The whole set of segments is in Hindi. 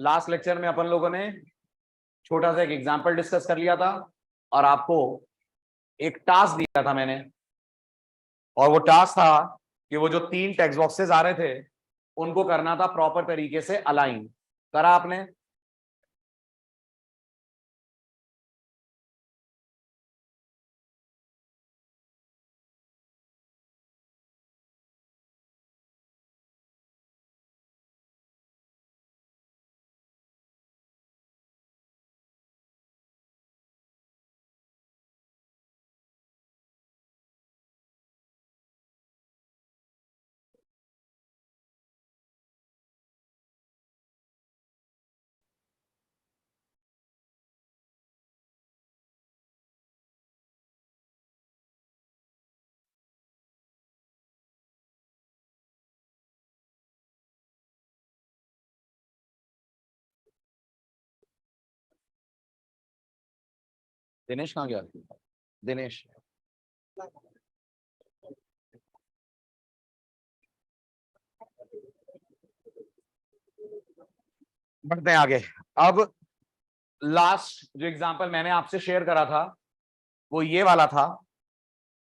लास्ट लेक्चर में अपन लोगों ने छोटा सा एक एग्जाम्पल डिस्कस कर लिया था और आपको एक टास्क दिया था मैंने, और वो टास्क था कि वो जो 3 टेक्स्ट बॉक्सेस आ रहे थे उनको करना था प्रॉपर तरीके से अलाइन। करा आपने? दिनेश कहाँ गया? दिनेश, बढ़ते हैं आगे। अब लास्ट जो एग्जांपल मैंने आपसे शेयर करा था वो ये वाला था,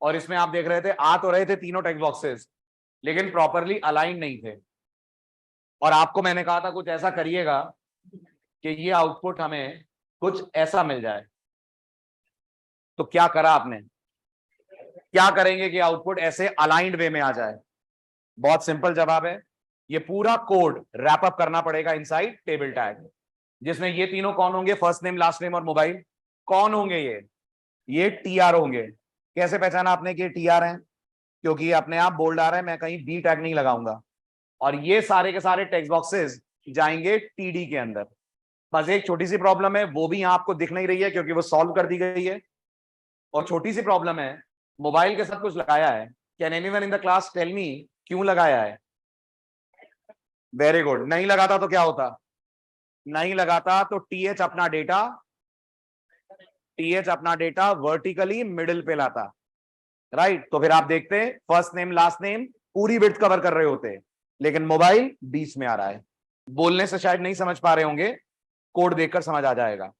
और इसमें आप देख रहे थे आ तो रहे थे तीनों टेक्स्ट बॉक्सेस लेकिन प्रॉपरली अलाइन नहीं थे, और आपको मैंने कहा था कुछ ऐसा करिएगा कि ये आउटपुट हमें कुछ ऐसा मिल जाए। तो क्या करा आपने? क्या करेंगे कि आउटपुट ऐसे अलाइंड वे में आ जाए? बहुत सिंपल जवाब है, ये पूरा कोड रैप अप करना पड़ेगा इनसाइड टेबल टैग, जिसमें ये तीनों कौन होंगे? फर्स्ट नेम, लास्ट नेम और मोबाइल। कौन होंगे ये टीआर होंगे। कैसे पहचाना आपने कि ये टीआर हैं? क्योंकि ये अपने आप बोल्ड आ रहा है, मैं कहीं बी टैग नहीं लगाऊंगा, और ये सारे के सारे टेक्स्ट बॉक्सेस जाएंगे टीडी के अंदर। बस एक छोटी सी प्रॉब्लम है, वो भी यहां आपको दिख नहीं रही है क्योंकि वो सॉल्व कर दी गई है। और छोटी सी प्रॉब्लम है, मोबाइल के साथ कुछ लगाया है। Can anyone in the class tell me क्यों लगाया है? Very good. नहीं लगाता तो क्या होता? नहीं लगाता तो टीएच अपना डेटा वर्टिकली मिडिल पे लाता। राइट, तो फिर आप देखते हैं फर्स्ट नेम लास्ट नेम पूरी विड्थ कवर कर रहे होते, लेकिन मोबाइल बीच में आ रहा है। बोलने से शायद नहीं समझ पा रहे होंगे, कोड देखकर समझ आ जाएगा।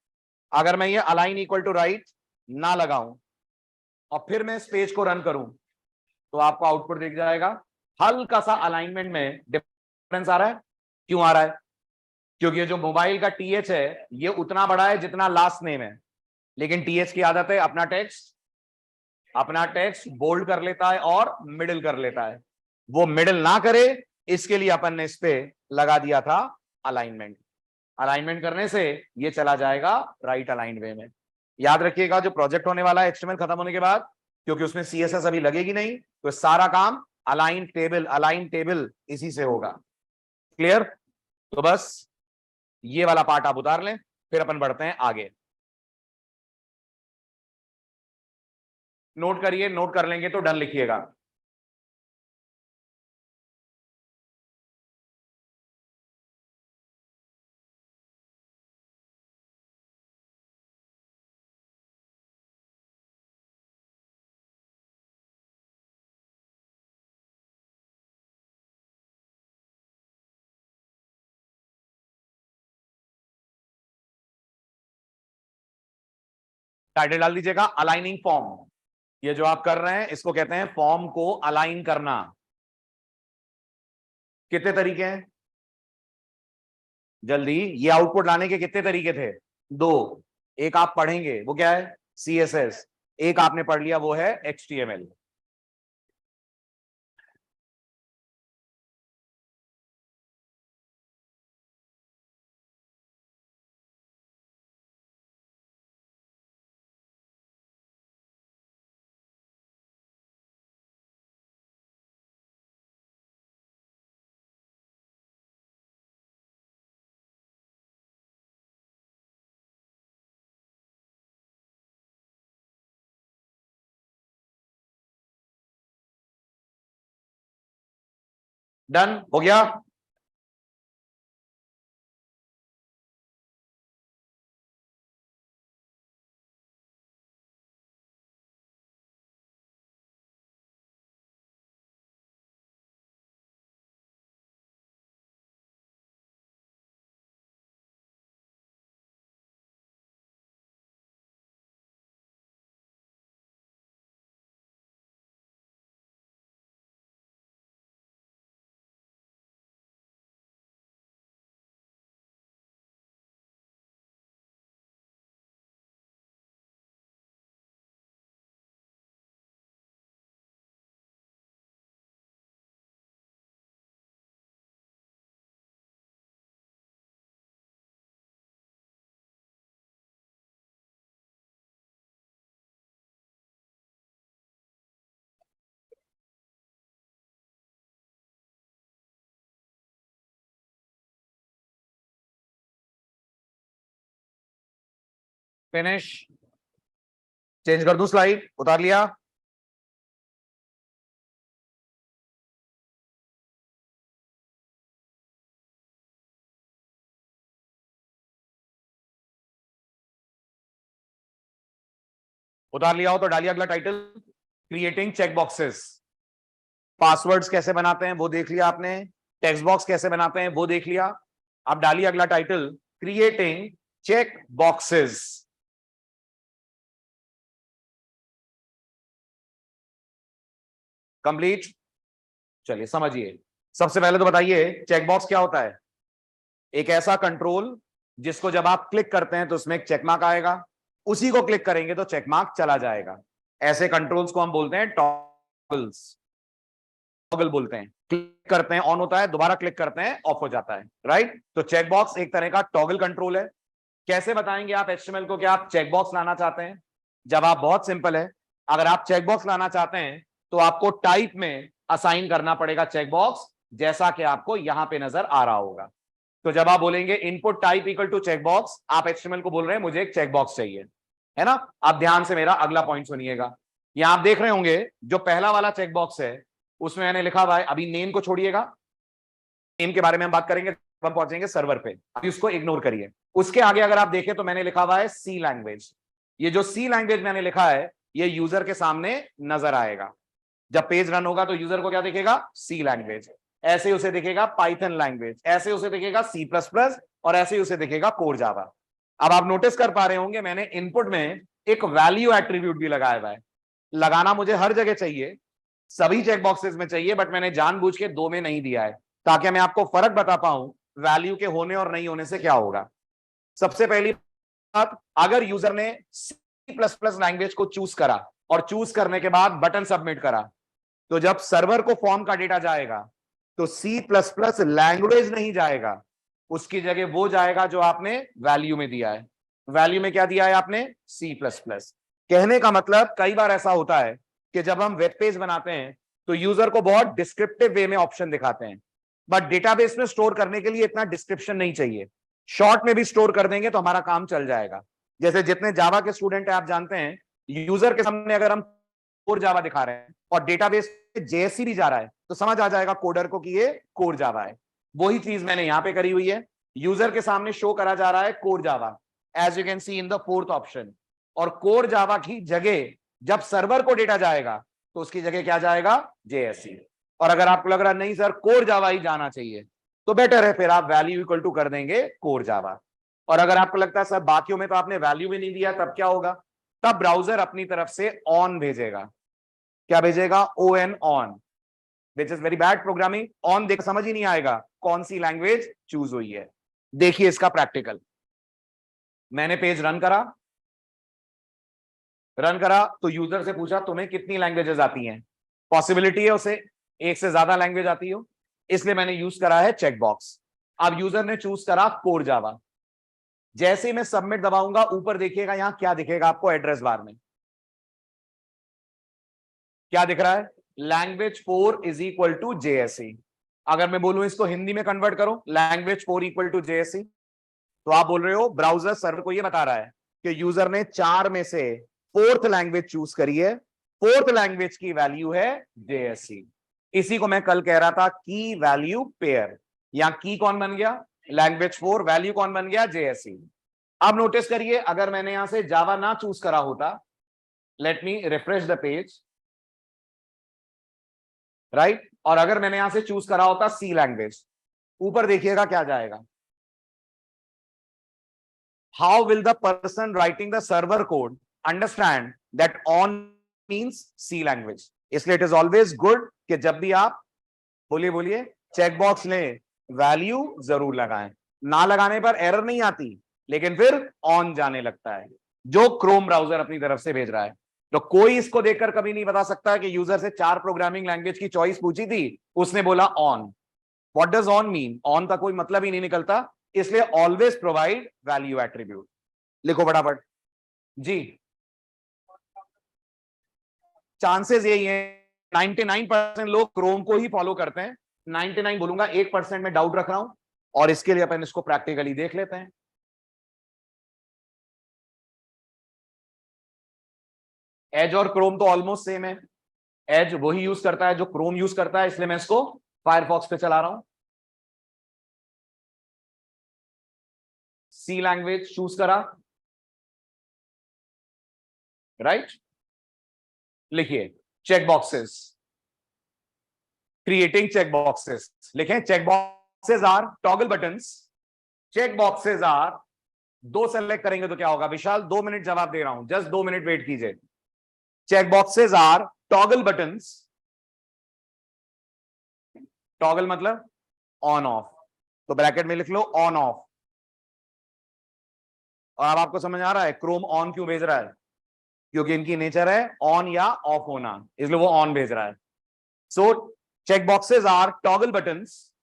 अगर मैं ये अलाइन इक्वल टू राइट ना लगाऊं और फिर मैं इस पेज को रन करूं तो आपको आउटपुट दिख जाएगा। हल्का सा अलाइनमेंट में डिफरेंस आ रहा है। क्यों आ रहा है? क्योंकि जो मोबाइल का टीएच है ये उतना बड़ा है जितना लास्ट नेम है, लेकिन टीएच की आदत है अपना टेक्स्ट बोल्ड कर लेता है और मिडिल कर लेता है। वो मिडिल ना करे इसके लिए अपन ने इस पे लगा दिया था अलाइनमेंट। अलाइनमेंट करने से ये चला जाएगा राइट अलाइन वे में। याद रखिएगा जो प्रोजेक्ट होने वाला है एचटीएमएल खत्म होने के बाद, क्योंकि उसमें सीएसएस अभी लगेगी नहीं, तो सारा काम अलाइन टेबल इसी से होगा। क्लियर? तो बस ये वाला पार्ट आप उतार लें, फिर अपन बढ़ते हैं आगे। नोट करिए, नोट कर लेंगे तो डन लिखिएगा। टाइटल डाल दीजिएगा अलाइनिंग फॉर्म। ये जो आप कर रहे हैं इसको कहते हैं फॉर्म को अलाइन करना। कितने तरीके हैं? जल्दी, ये आउटपुट लाने के कितने तरीके थे? 2। एक आप पढ़ेंगे, वो क्या है? सीएसएस। एक आपने पढ़ लिया, वो है एचटीएमएल। डन हो गया। फिनिश। चेंज कर दूं स्लाइड, उतार लिया। उतार लिया हो तो डालिए अगला title, creating check boxes. Passwords कैसे बनाते हैं वो देख लिया आपने, टेक्स्ट बॉक्स कैसे बनाते हैं वो देख लिया। अब डालिए अगला title, creating check boxes. Complete. चलिए समझिए, सबसे पहले तो बताइए चेक बॉक्स क्या होता है। एक ऐसा कंट्रोल जिसको जब आप क्लिक करते हैं तो उसमें एक चेक मार्क आएगा, उसी को क्लिक करेंगे तो चेक मार्क चला जाएगा। ऐसे कंट्रोल्स को हम बोलते हैं टॉगल्स, टॉगल बोलते हैं। क्लिक करते हैं ऑन होता है, दोबारा क्लिक करते हैं ऑफ हो जाता है, राइट। तो चेक बॉक्स एक तरह का टॉगल कंट्रोल है। कैसे बताएंगे आप एचटीएमएल को कि आप चेक बॉक्स लाना चाहते हैं? जवाब बहुत सिंपल है, अगर आप चेक बॉक्स लाना चाहते हैं तो आपको टाइप में असाइन करना पड़ेगा चेक बॉक्स, जैसा कि आपको यहां पे नजर आ रहा होगा। तो जब आप बोलेंगे input type equal to check box, आप एचटीएमएल को बोल रहे हैं मुझे एक चेक बॉक्स चाहिए, है ना। आप ध्यान से मेरा अगला पॉइंट सुनिएगा। यहां आप देख रहे होंगे जो पहला वाला चेक बॉक्स है उसमें मैंने लिखा हुआ है, अभी नेम को छोड़िएगा, नेम के बारे में हम बात करेंगे हम पहुंचेंगे सर्वर पे, अभी उसको इग्नोर करिए। उसके आगे अगर आप देखें तो मैंने लिखा हुआ है सी लैंग्वेज। ये जो सी लैंग्वेज मैंने लिखा है ये यूजर के सामने नजर आएगा। जब पेज रन होगा तो यूजर को क्या दिखेगा? सी लैंग्वेज। ऐसे उसे दिखेगा पाइथन लैंग्वेज, ऐसे उसे दिखेगा सी प्लस प्लस, और ऐसे ही उसे दिखेगा कोर जावा। अब आप नोटिस कर पा रहे होंगे मैंने इनपुट में एक वैल्यू एट्रीब्यूट भी लगाया हुआ है। लगाना मुझे हर जगह चाहिए, सभी चेक बॉक्सेस में चाहिए, बट मैंने जानबूझ के दो में नहीं दिया है ताकि मैं आपको फर्क बता पाऊं वैल्यू के होने और नहीं होने से क्या होगा। सबसे पहली बात, अगर यूजर ने सी प्लस प्लस लैंग्वेज को चूज करा और चूज करने के बाद बटन सबमिट करा, तो जब सर्वर को फॉर्म का डेटा जाएगा तो सी प्लस प्लस लैंग्वेज नहीं जाएगा, उसकी जगह वो जाएगा जो आपने वैल्यू में दिया है। वैल्यू में क्या दिया है आपने? C plus plus. कहने का मतलब कई बार ऐसा होता है कि जब हम वेब पेज बनाते हैं तो यूजर को बहुत डिस्क्रिप्टिव वे में ऑप्शन दिखाते हैं, बट डेटाबेस में स्टोर करने के लिए इतना डिस्क्रिप्शन नहीं चाहिए। शॉर्ट में भी स्टोर कर देंगे तो हमारा काम चल जाएगा। जैसे जितने जावा के स्टूडेंट है आप जानते हैं, यूजर के सामने अगर हम कोर जावा दिखा रहे हैं और डेटाबेस जेएससी भी जा रहा है तो समझ आ जाएगा कोडर को कि ये कोर जावा है। वही चीज मैंने यहां पे करी हुई है, यूजर के सामने शो करा जा रहा है core Java, as you can see in the fourth option. और कोर जावा की जगह जब सर्वर को डेटा जाएगा तो उसकी जगह क्या जाएगा? जेएससी। और अगर आपको लग रहा नहीं सर कोर जावा ही जाना चाहिए, तो बेटर है फिर आप वैल्यू इक्वल टू कर देंगे कोर जावा। और अगर आपको लगता है सर बाकियों में तो आपने वैल्यू भी नहीं दिया, तब क्या होगा? तब ब्राउजर अपनी तरफ से ऑन भेजेगा। क्या भेजेगा? ON, on, which is very bad programming. On देख समझ ही नहीं आएगा कौन सी लैंग्वेज चूज हुई है। देखिए इसका प्रैक्टिकल, मैंने पेज रन करा तो यूजर से पूछा तुम्हें कितनी लैंग्वेजेस आती हैं। पॉसिबिलिटी है उसे एक से ज्यादा लैंग्वेज आती हो, इसलिए मैंने यूज करा है चेक बॉक्स। अब यूजर ने चूज करा कोर जावा। जैसे ही मैं सबमिट दबाऊंगा ऊपर देखिएगा यहां क्या दिखेगा आपको एड्रेस बार में? क्या दिख रहा है? Language 4 is equal to JSC. अगर मैं बोलूं इसको हिंदी में कन्वर्ट करो, लैंग्वेज 4 इक्वल टू जेएससी, तो आप बोल रहे हो ब्राउजर सर्वर को यह बता रहा है कि यूजर ने 4 में से फोर्थ लैंग्वेज चूज करी है, फोर्थ लैंग्वेज की वैल्यू है जेएससी। इसी को मैं कल कह रहा था की वैल्यू पेयर। यहां की कौन बन गया? लैंग्वेज 4, वैल्यू कौन बन गया? जेएससी। अब नोटिस करिए अगर मैंने यहां से जावा ना चूज करा होता, let me refresh the page, right, और अगर मैंने यहां से चूज करा होता सी लैंग्वेज, ऊपर देखिएगा क्या जाएगा? How will the person writing the server code understand that on means C language? इसलिए इट इज ऑलवेज गुड कि जब भी आप बोलिए बोलिए चेक बॉक्स लें, वैल्यू जरूर लगाएं। ना लगाने पर एरर नहीं आती, लेकिन फिर ऑन जाने लगता है जो क्रोम ब्राउजर अपनी तरफ से भेज रहा है। तो कोई इसको देखकर कभी नहीं बता सकता कि यूजर से 4 प्रोग्रामिंग लैंग्वेज की चॉइस पूछी थी, उसने बोला on. What does on mean? On का कोई मतलब ही नहीं निकलता, इसलिए ऑलवेज प्रोवाइड वैल्यू एट्रीब्यूट। लिखो फटाफट जी। चांसेस यही है 99% लोग क्रोम को ही फॉलो करते हैं, 99 बोलूंगा, 1% में डाउट रख रहा हूं, और इसके लिए अपन इसको प्रैक्टिकली देख लेते हैं। एज और क्रोम तो ऑलमोस्ट सेम है, एज वही यूज करता है जो क्रोम यूज करता है, इसलिए मैं इसको फायरफॉक्स पे चला रहा हूं। सी लैंग्वेज चूज करा, राइट। लिखिए check boxes, creating check boxes. लिखें check boxes are toggle buttons, check boxes are, दो सेलेक्ट करेंगे तो क्या होगा विशाल, 2 मिनट जवाब दे रहा हूं, जस्ट 2 मिनट वेट कीजिए। Check boxes are toggle buttons, toggle मतलब ऑन ऑफ, तो ब्रैकेट में लिख लो ऑन ऑफ। और अब आपको समझ आ रहा है क्रोम ऑन क्यों भेज रहा है, क्योंकि इनकी नेचर है ऑन या ऑफ होना, इसलिए वो ऑन भेज रहा है। So check boxes are toggle buttons,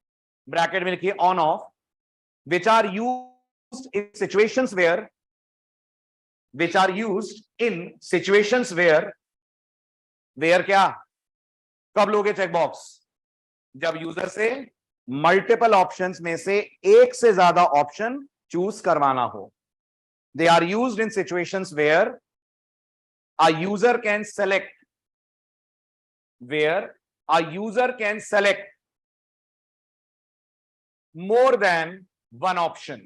bracket में लिखिए on off, which are used in situations where, which are used in situations where, where क्या, कब लोगे चेक बॉक्स, जब यूजर से मल्टीपल ऑप्शंस में से एक से ज्यादा ऑप्शन चूज करवाना हो। They are used in situations where a user can select, where a user can select more than one option,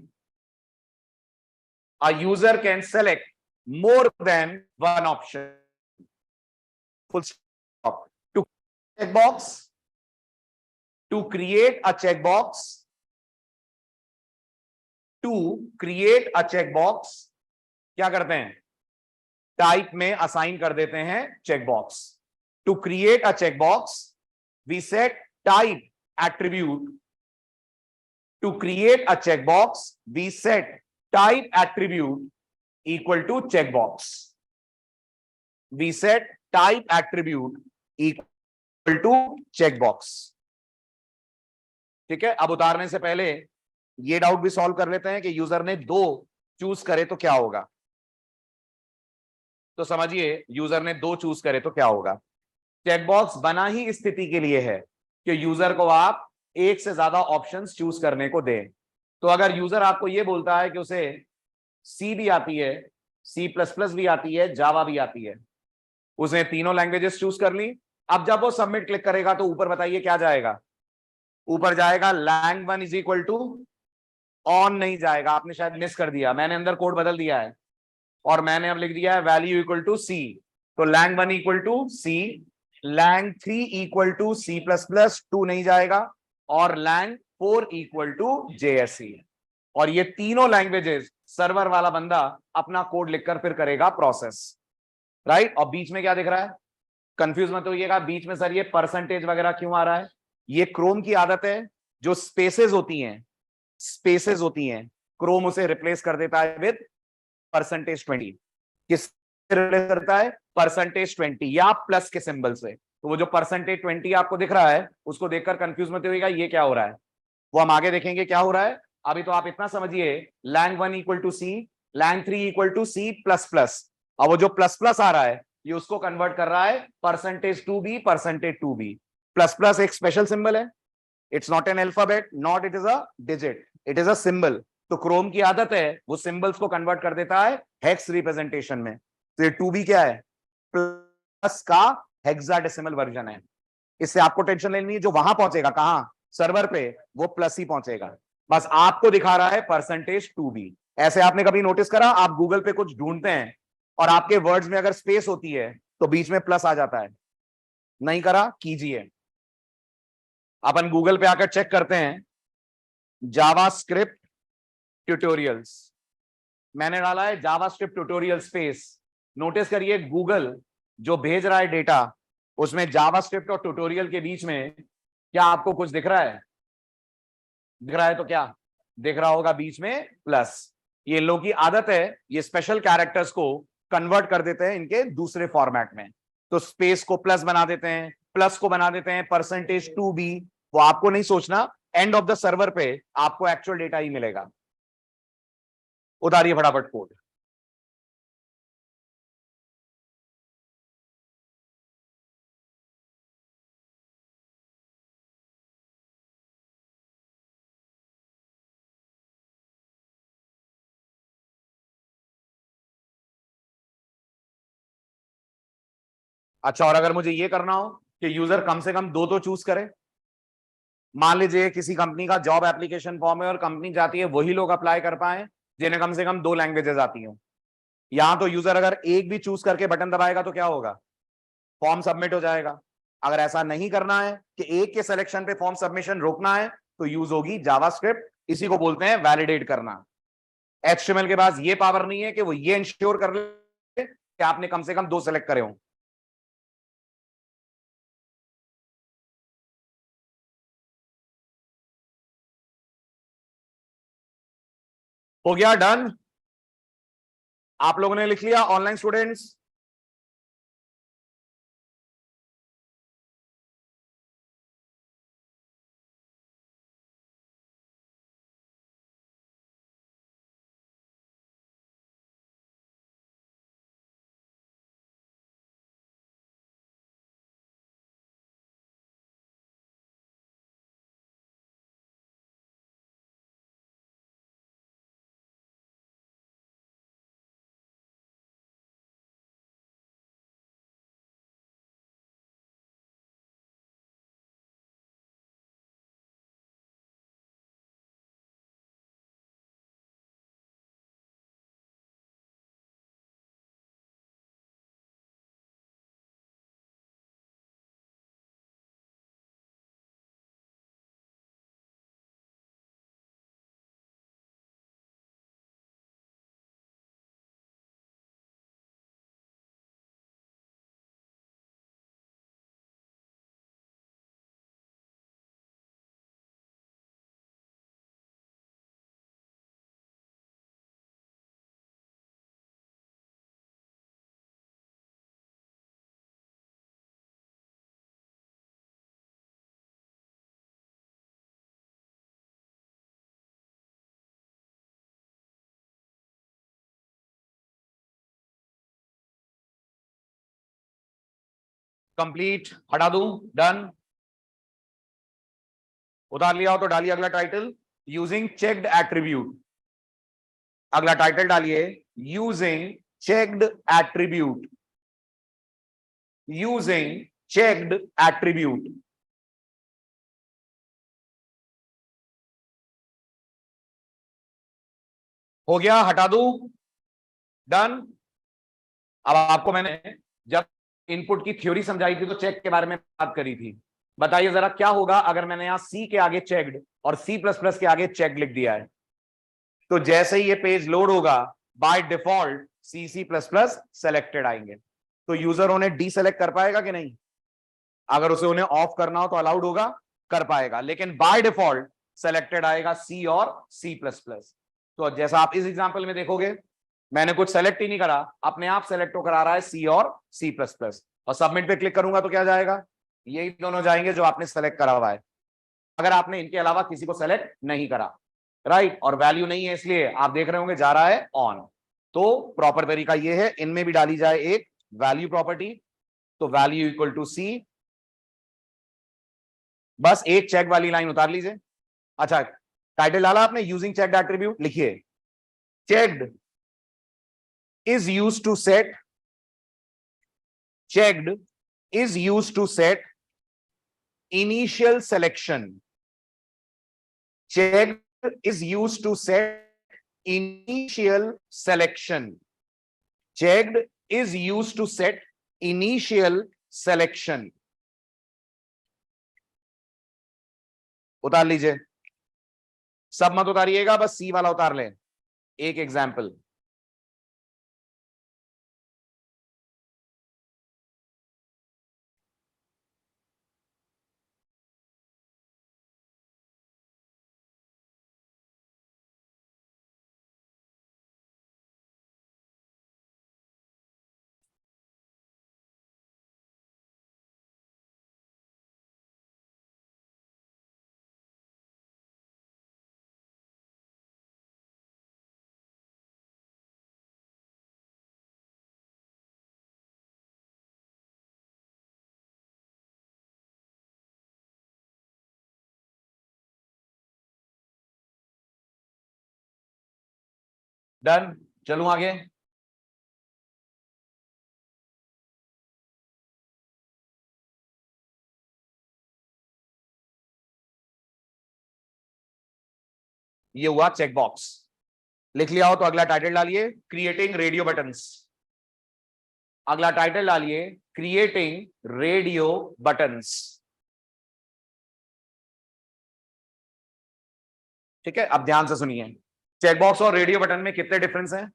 a user can select more than one option, full stop. To checkbox, to create a checkbox, to create a checkbox क्या करते हैं, टाइप में असाइन कर देते हैं checkbox. To create a checkbox we set type attribute, to create a checkbox we set type attribute equal to checkbox, we set type attribute equal to checkbox. ठीक है, अब उतारने से पहले ये डाउट भी सॉल्व कर लेते हैं कि यूजर ने 2 चूज करे तो क्या होगा। तो समझिए यूजर ने 2 चूज करे तो क्या होगा। चेकबॉक्स बना ही इस स्थिति के लिए है कि यूजर को आप एक से ज्यादा ऑप्शंस चूज करने को दें। तो अगर यूजर आपको यह बोलता है कि उसे सी भी आती है, सी प्लस प्लस भी आती है, जावा भी आती है, उसने तीनों लैंग्वेजेस चूज कर ली, अब जब वो सबमिट क्लिक करेगा तो ऊपर बताइए क्या जाएगा, ऊपर जाएगा lang1 is equal to on, नहीं जाएगा, आपने शायद मिस कर दिया, मैंने अंदर कोड बदल दिया है और मैंने अब लिख दिया है वैल्यू इक्वल टू सी, तो lang1 equal to C, lang3 equal to C plus plus 2 नहीं जाएगा, और lang4 इक्वल टू JSE। और ये तीनों लैंग्वेजेस सर्वर वाला बंदा अपना कोड लिखकर फिर करेगा प्रोसेस, राइट। और बीच में क्या दिख रहा है, कंफ्यूज मत होइएगा, बीच में सर ये परसेंटेज वगैरह क्यों आ रहा है, ये क्रोम की आदत है, जो स्पेसेस होती हैं, स्पेसेस होती हैं, क्रोम उसे रिप्लेस कर देता है विद %20। किस रिप्लेस करता है, %20 या प्लस के सिंबल से। तो वो जो %20 आपको दिख रहा है उसको देखकर कंफ्यूज मत होइएगा ये क्या हो रहा है, वो हम आगे देखेंगे क्या हो रहा है। अभी तो आप इतना समझिए lang1 equal to C, lang3 equal to C plus plus, और वो जो प्लस प्लस आ रहा है ये उसको कन्वर्ट कर रहा है %2b, %2b। प्लस प्लस एक स्पेशल सिंबल है, it's not an alphabet, not it is a digit, it is a symbol. तो क्रोम की आदत है वो सिंबल्स को कन्वर्ट कर देता है हेक्स रिप्रेजेंटेशन में। तो ये 2b क्या है, प्लस का हेक्साडेसिमल वर्जन है। इससे आपको टेंशन लेनी है, जो वहां पहुंचेगा कहां, सर्वर पे, वो प्लस ही पहुंचेगा, बस आपको दिखा रहा है %2b। ऐसे आपने कभी नोटिस करा, आप गूगल पे कुछ ढूंढते हैं और आपके वर्ड्स में अगर स्पेस होती है तो बीच में प्लस आ जाता है, नहीं करा, कीजिए। अपन गूगल पे आकर चेक करते हैं जावास्क्रिप्ट ट्यूटोरियल्स, मैंने डाला है जावास्क्रिप्ट ट्यूटोरियल स्पेस, नोटिस करिए गूगल जो भेज रहा है डेटा उसमें जावास्क्रिप्ट और ट्यूटोरियल के बीच में क्या आपको कुछ दिख रहा है, दिख रहा है तो क्या दिख रहा होगा, बीच में प्लस। ये लोगों की आदत है, ये स्पेशल कैरेक्टर्स को कन्वर्ट कर देते हैं इनके दूसरे फॉर्मेट में, तो स्पेस को प्लस बना देते हैं, प्लस को बना देते हैं %2b। वो आपको नहीं सोचना, एंड ऑफ द सर्वर पे आपको एक्चुअल डेटा ही मिलेगा। उतारिए फटाफट कोड। अच्छा, और अगर मुझे ये करना हो कि यूजर कम से कम दो तो चूज करे, मान लीजिए किसी कंपनी का जॉब एप्लीकेशन फॉर्म है और कंपनी चाहती है वही लोग अप्लाई कर पाए जिन्हें कम से कम दो लैंग्वेजेस आती हो। यहां तो यूजर अगर एक भी चूज करके बटन दबाएगा तो क्या होगा, फॉर्म सबमिट हो जाएगा। अगर ऐसा नहीं करना है कि एक के सिलेक्शन पे फॉर्म सबमिशन रोकना है, तो यूज होगी जावास्क्रिप्ट। इसी को बोलते हैं वैलिडेट करना। एचटीएमएल के पास ये पावर नहीं है कि वो ये इंश्योर कर ले कि आपने कम से कम दो सेलेक्ट करे हों। हो गया डन? आप लोगों ने लिख लिया ऑनलाइन स्टूडेंट्स? कंप्लीट, हटा दूं? डन? उतार लिया हो तो डालिए अगला टाइटल, यूजिंग चेक्ड एट्रीब्यूट। अगला टाइटल डालिए, using checked attribute. Using checked attribute. हो गया, हटा दूं? डन? अब आपको मैंने जब इनपुट की थ्योरी समझाई थी तो चेक के बारे में बात करी थी। बताइए जरा क्या होगा अगर मैंने यहां सी के आगे चेक्ड और सी प्लस प्लस के आगे चेक लिख दिया है। तो जैसे ही ये पेज लोड होगा, by default C C plus plus selected आएंगे। तो यूजर उन्हें डी सेलेक्ट कर पाएगा कि नहीं? अगर उसे उन्हें ऑफ करना हो तो अलाउड होगा, कर पाएगा, लेकिन बाय डिफॉल्ट सेलेक्टेड आएगा सी और सी प्लस प्लस। तो जैसा आप इस एग्जांपल में देखोगे, मैंने कुछ सेलेक्ट ही नहीं करा, अपने आप सेलेक्ट होकर आ रहा है सी और सी प्लस प्लस। और सबमिट पे क्लिक करूंगा तो क्या जाएगा, यही दोनों जाएंगे जो आपने सेलेक्ट करा हुआ है, अगर आपने इनके अलावा किसी को सेलेक्ट नहीं करा। राइट, और वैल्यू नहीं है इसलिए आप देख रहे होंगे जा रहा है ऑन। तो प्रॉपर तरीका यह है, इनमें भी डाली जाए एक वैल्यू प्रॉपर्टी। तो वैल्यू इक्वल टू सी, बस एक चेक वाली लाइन उतार लीजिए। अच्छा, टाइटल डाला आपने, यूजिंग चेक्ड एट्रीब्यूट, लिखिए checked is used to set checked is used to set initial selection. Checked is used to set initial selection. Checked is used to set initial selection. उतार लीजिए, सब मत उतारिएगा, बस सी वाला उतार लें। एक एग्जाम्पल, डन? चलूं आगे? ये हुआ चेक बॉक्स। लिख लिया हो तो अगला टाइटल डालिए क्रिएटिंग रेडियो बटन्स। अगला टाइटल डालिए क्रिएटिंग रेडियो बटन्स। ठीक है, अब ध्यान से सुनिए, चेकबॉक्स और रेडियो बटन में कितने डिफरेंस हैं?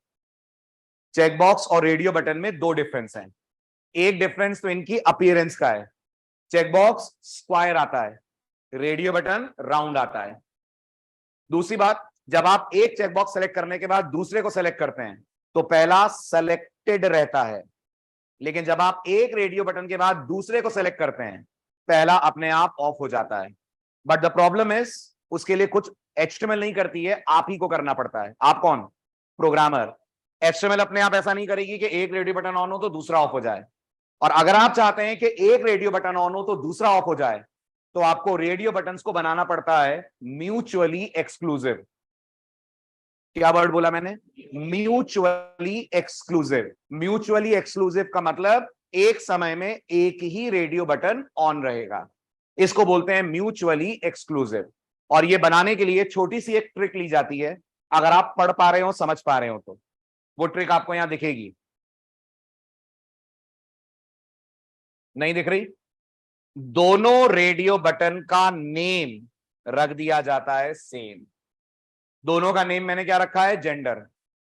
चेकबॉक्स और रेडियो बटन में दो डिफरेंस हैं। एक डिफरेंस तो इनकी अपीयरेंस का है, चेकबॉक्स स्क्वायर आता है, रेडियो बटन राउंड आता है। दूसरी बात, जब आप एक चेकबॉक्स सेलेक्ट करने के बाद दूसरे को सेलेक्ट करते हैं तो पहला सेलेक्टेड रहता है, लेकिन जब आप एक रेडियो बटन के बाद दूसरे को सेलेक्ट करते हैं पहला अपने आप ऑफ हो जाता है। बट द प्रॉब्लम इज उसके लिए कुछ HTML नहीं करती है, आप ही को करना पड़ता है। आप कौन? प्रोग्रामर। HTML अपने आप ऐसा नहीं करेगी कि एक रेडियो बटन ऑन हो तो दूसरा ऑफ हो जाए। और अगर आप चाहते हैं कि एक रेडियो बटन ऑन हो तो दूसरा ऑफ हो जाए तो आपको रेडियो बटन्स को बनाना पड़ता है म्यूचुअली एक्सक्लूसिव। क्या वर्ड बोला मैंने? Mutually exclusive. म्यूचुअली एक्सक्लूसिव का मतलब एक समय में एक ही रेडियो बटन ऑन रहेगा, इसको बोलते हैं म्यूचुअली एक्सक्लूसिव। और ये बनाने के लिए छोटी सी एक ट्रिक ली जाती है, अगर आप पढ़ पा रहे हो, समझ पा रहे हो तो वो ट्रिक आपको यहां दिखेगी, नहीं दिख रही? दोनों रेडियो बटन का नेम रख दिया जाता है सेम। दोनों का नेम मैंने क्या रखा है? जेंडर।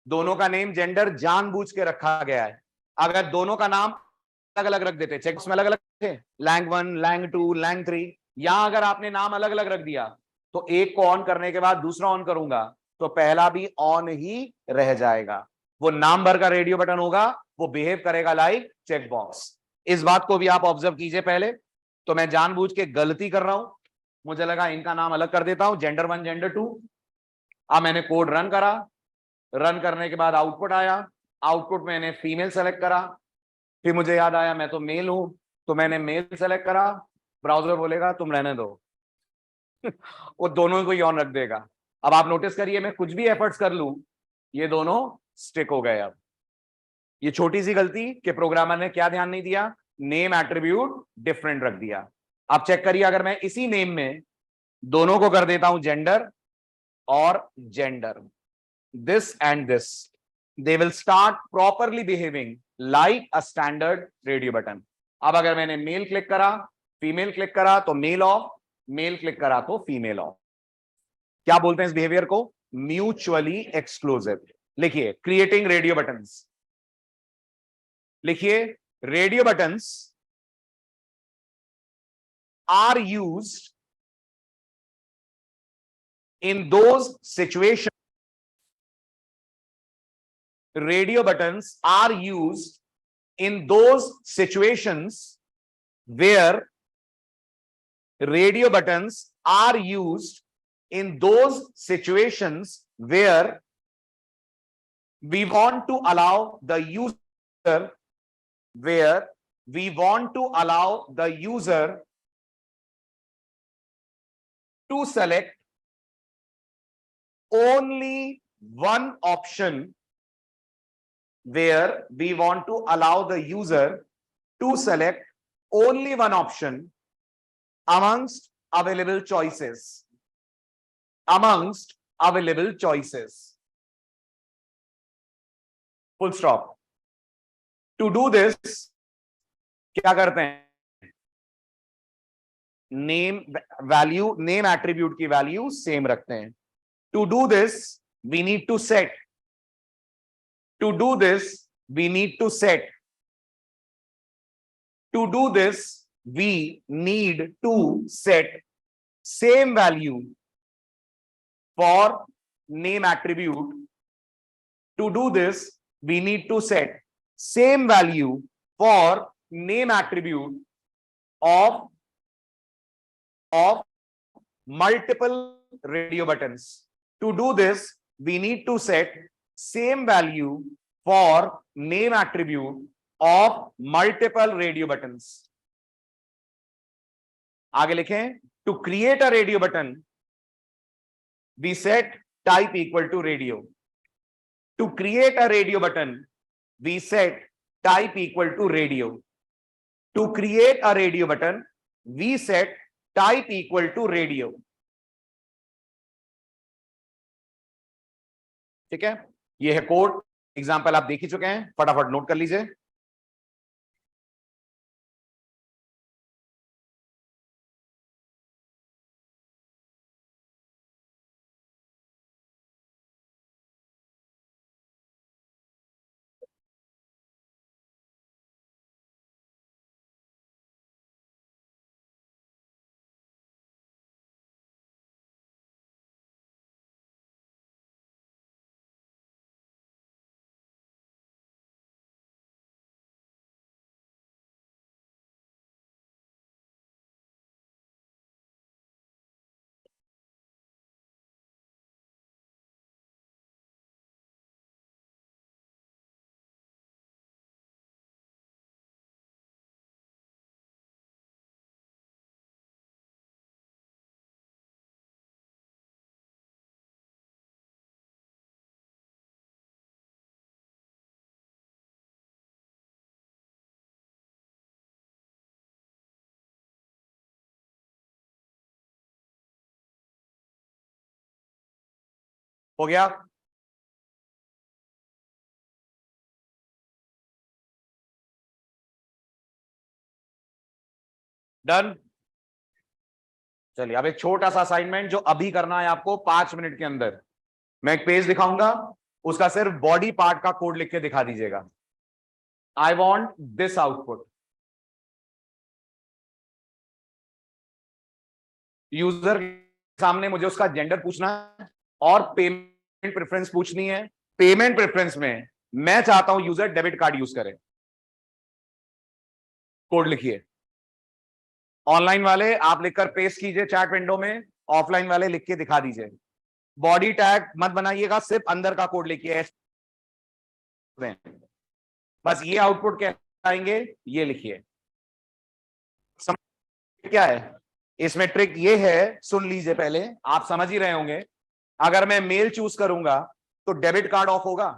दोनों का नेम जेंडर जानबूझ के रखा गया है। अगर दोनों का नाम अलग अलग रख देते, चेक्स में अलग अलग थे, लैंग 1, लैंग 2, लैंग 3, यहां अगर आपने नाम अलग अलग रख दिया तो एक को ऑन करने के बाद दूसरा ऑन करूंगा तो पहला भी ऑन ही रह जाएगा। वो नाम भर का रेडियो बटन होगा, वो बिहेव करेगा लाइक चेक बॉक्स। इस बात को भी आप ऑब्जर्व कीजिए। पहले तो मैं जानबूझ के गलती कर रहा हूं, मुझे लगा इनका नाम अलग कर देता हूं, जेंडर 1, जेंडर 2। अब मैंने कोड रन करा, रन करने के बाद आउटपुट आया, आउटपुट मैंने फीमेल सेलेक्ट करा, फिर मुझे याद आया मैं तो मेल हूं तो मैंने मेल सेलेक्ट करा। ब्राउजर बोलेगा तुम रहने दो वो दोनों को ही ऑन रख देगा। अब आप नोटिस करिए, मैं कुछ भी एफर्ट्स कर लूं ये दोनों स्टिक हो गए। अब ये छोटी सी गलती कि प्रोग्रामर ने क्या ध्यान नहीं दिया, नेम एट्रीब्यूट डिफरेंट रख दिया। आप चेक करिए, अगर मैं इसी नेम में दोनों को कर देता हूं जेंडर और gender, this and this, they will start properly behaving like a standard radio button. अब अगर मैंने मेल क्लिक करा, फीमेल क्लिक करा तो मेल ऑफ, मेल क्लिक करा तो फीमेल ऑफ। क्या बोलते हैं इस बिहेवियर को? Mutually exclusive. लिखिए क्रिएटिंग रेडियो बटन्स। लिखिए radio buttons are used in those situations, radio buttons are used in those situations where radio buttons are used in those situations where we want to allow the user, where we want to allow the user to select only one option, where we want to allow the user to select only one option amongst available choices, amongst available choices. Full stop. To do this, क्या करते हैं? नेम वैल्यू, नेम एट्रीब्यूट की वैल्यू सेम रखते हैं। To do this, we need to set. To do this, we need to set. To do this, we need to set same value for name attribute. To do this, we need to set same value for name attribute of multiple radio buttons. To do this, we need to set same value for name attribute of multiple radio buttons. आगे लिखें, to create a radio button, we set type equal to radio. To create a radio button, we set type equal to radio. To create a radio button, we set type equal to radio. ठीक है, ये है कोड। एग्जाम्पल आप देख ही चुके हैं, फटाफट नोट कर लीजिए। हो गया? डन। चलिए अब एक छोटा सा असाइनमेंट जो अभी करना है आपको 5 मिनट के अंदर। मैं एक पेज दिखाऊंगा, उसका सिर्फ बॉडी पार्ट का कोड लिख के दिखा दीजिएगा। I want this output. User के सामने मुझे उसका जेंडर पूछना है और पेमेंट प्रेफरेंस पूछनी है। पेमेंट प्रेफरेंस में मैं चाहता हूं यूजर डेबिट कार्ड यूज करे। कोड लिखिए। ऑनलाइन वाले आप लिखकर पेस्ट कीजिए चैट विंडो में, ऑफलाइन वाले लिख के दिखा दीजिए। बॉडी टैग मत बनाइएगा, सिर्फ अंदर का कोड लिखिए। बस ये आउटपुट कैसे आएंगे ये लिखिए। क्या है इसमें ट्रिक? ये है, सुन लीजिए पहले, आप समझ ही रहे होंगे। अगर मैं मेल चूज करूंगा तो डेबिट कार्ड ऑफ होगा।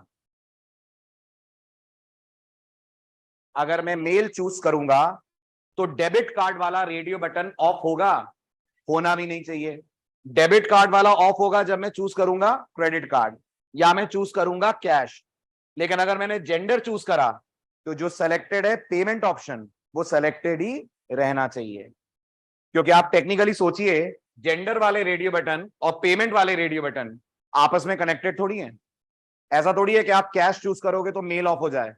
अगर मैं मेल चूज करूंगा तो डेबिट कार्ड वाला रेडियो बटन ऑफ होगा? होना भी नहीं चाहिए। डेबिट कार्ड वाला ऑफ होगा जब मैं चूज करूंगा क्रेडिट कार्ड या मैं चूज करूंगा कैश। लेकिन अगर मैंने जेंडर चूज करा तो जो सेलेक्टेड है पेमेंट ऑप्शन, वो सेलेक्टेड ही रहना चाहिए। क्योंकि आप टेक्निकली सोचिए, जेंडर वाले रेडियो बटन और पेमेंट वाले रेडियो बटन आपस में कनेक्टेड थोड़ी है। ऐसा थोड़ी है कि आप कैश चूज करोगे तो मेल ऑफ हो जाए,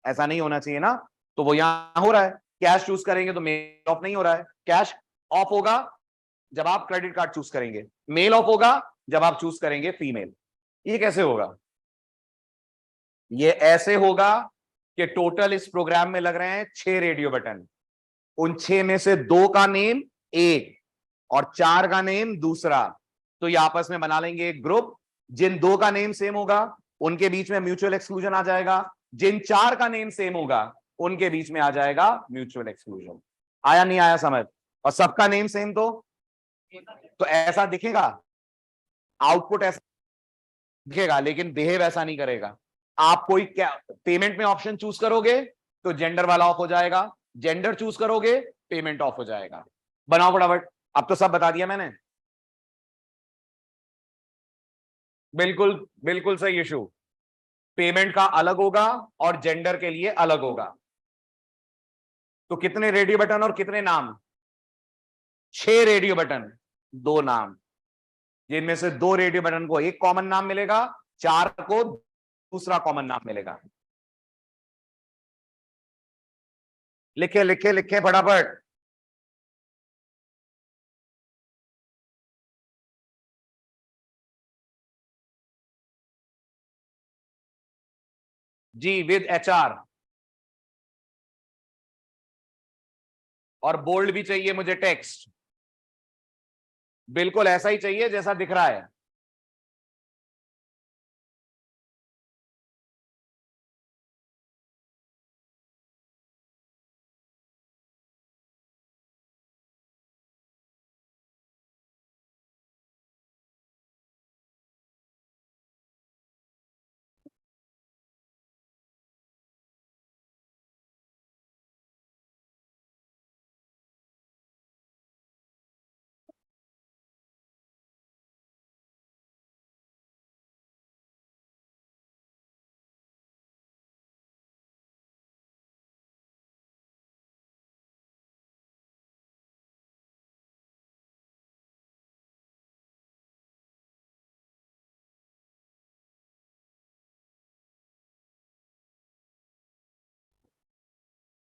ऐसा नहीं होना चाहिए ना। तो वो यहां हो रहा है, कैश चूज करेंगे तो मेल ऑफ नहीं हो रहा है। कैश ऑफ होगा जब आप क्रेडिट कार्ड चूज करेंगे, मेल ऑफ होगा जब आप चूज करेंगे फीमेल। ये कैसे होगा? ये ऐसे होगा कि टोटल इस प्रोग्राम में लग रहे हैं 6 रेडियो बटन। उन 6 में से 2 का नेम एक और 4 का नेम दूसरा। तो ये आपस में बना लेंगे एक ग्रुप। जिन 2 का नेम सेम होगा उनके बीच में म्यूचुअल एक्सक्लूजन आ जाएगा। जिन 4 का नेम सेम होगा उनके बीच में आ जाएगा म्यूचुअल एक्सक्लूजन। आया नहीं आया समझ? और सबका नेम सेम तो ऐसा दिखेगा, आउटपुट ऐसा दिखेगा, लेकिन बिहेव ऐसा नहीं करेगा। आप कोई क्या पेमेंट में ऑप्शन चूज करोगे तो जेंडर वाला ऑफ हो जाएगा, जेंडर चूज करोगे पेमेंट ऑफ हो जाएगा। बनाओ फटाफट। अब तो सब बता दिया मैंने। बिल्कुल बिल्कुल सही इशू। पेमेंट का अलग होगा और जेंडर के लिए अलग होगा। तो कितने रेडियो बटन और कितने नाम? 6 रेडियो बटन, 2 नाम। जिनमें से 2 रेडियो बटन को एक कॉमन नाम मिलेगा, 4 को दूसरा कॉमन नाम मिलेगा। लिखे लिखे लिखे फटाफट। जी विद एचआर। और बोल्ड भी चाहिए मुझे टेक्स्ट, बिल्कुल ऐसा ही चाहिए जैसा दिख रहा है।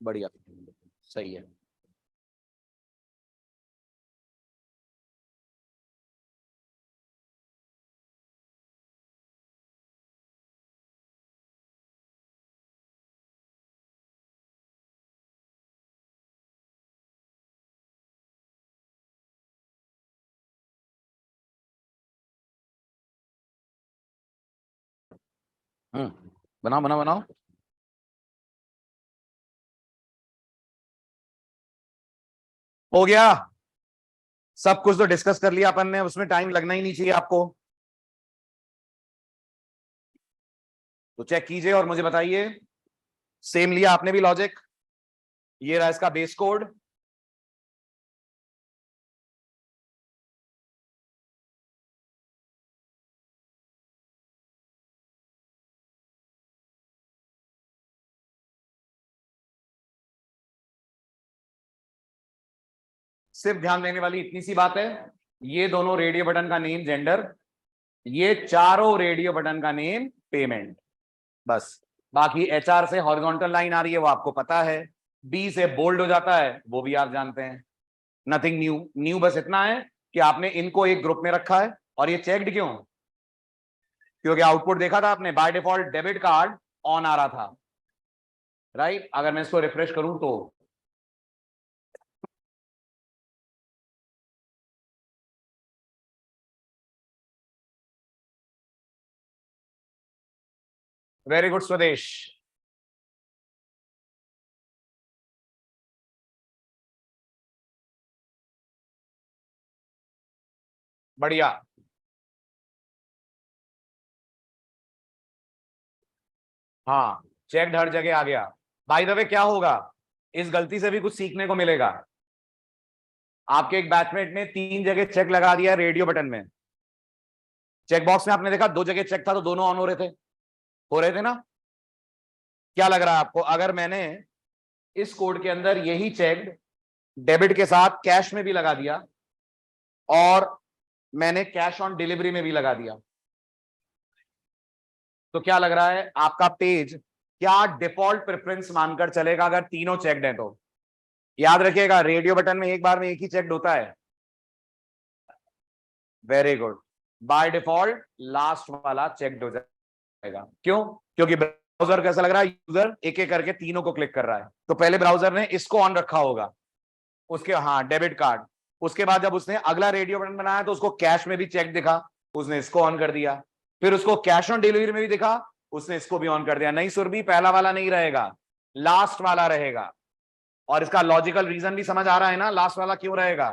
बढ़िया, सही है। बनाओ बनाओ बनाओ। हो गया, सब कुछ तो डिस्कस कर लिया अपन ने, उसमें टाइम लगना ही नहीं चाहिए आपको। तो चेक कीजिए और मुझे बताइए। सेम लिया आपने भी लॉजिक, ये रहा इसका बेस कोड। सिर्फ ध्यान देने वाली इतनी सी बात है, ये दोनों रेडियो बटन का नेम जेंडर, ये चारों रेडियो बटन का नेम पेमेंट, बस। बाकी एचआर से हॉरिजॉन्टल लाइन आ रही है वो आपको पता है, बी से बोल्ड हो जाता है वो भी आप जानते हैं। नथिंग न्यू, न्यू बस इतना है कि आपने इनको एक ग्रुप में रखा है। और ये चेक्ड क्यों? क्योंकि आउटपुट देखा था आपने, by default debit card on आ रहा था, राइट। अगर मैं इसको रिफ्रेश करूं तो वेरी गुड स्वदेश, बढ़िया। हाँ, चेक हर जगह आ गया। बाय द वे क्या होगा, इस गलती से भी कुछ सीखने को मिलेगा। आपके एक बैचमेट ने 3 जगह चेक लगा दिया रेडियो बटन में। चेक बॉक्स में आपने देखा 2 जगह चेक था तो दोनों ऑन हो रहे थे ना। क्या लग रहा है आपको, अगर मैंने इस कोड के अंदर यही चेक डेबिट के साथ कैश में भी लगा दिया और मैंने कैश ऑन डिलीवरी में भी लगा दिया, तो क्या लग रहा है आपका पेज क्या डिफॉल्ट प्रेफरेंस मानकर चलेगा अगर तीनों चेक्ड हैं तो? याद रखिएगा, रेडियो बटन में एक बार में एक ही चेक्ड होता है। Very good, by default last वाला चेक्ड हो जाएगा। क्यों? क्योंकि ब्राउजर कैसा लग रहा है, यूजर एक एक करके तीनों को क्लिक कर रहा है, तो पहले ब्राउजर ने इसको ऑन रखा होगा, उसके, हाँ, डेबिट कार्ड। उसके बाद जब उसने अगला रेडियो बटन बनाया तो उसको कैश में भी चेक दिखा, उसने इसको ऑन कर दिया। फिर उसको कैश ऑन डिलीवरी में भी दिखा, उसने इसको भी ऑन कर दिया। नहीं सुरभि, पहला वाला नहीं रहेगा, लास्ट वाला रहेगा। और इसका लॉजिकल रीजन भी समझ आ रहा है ना, लास्ट वाला क्यों रहेगा?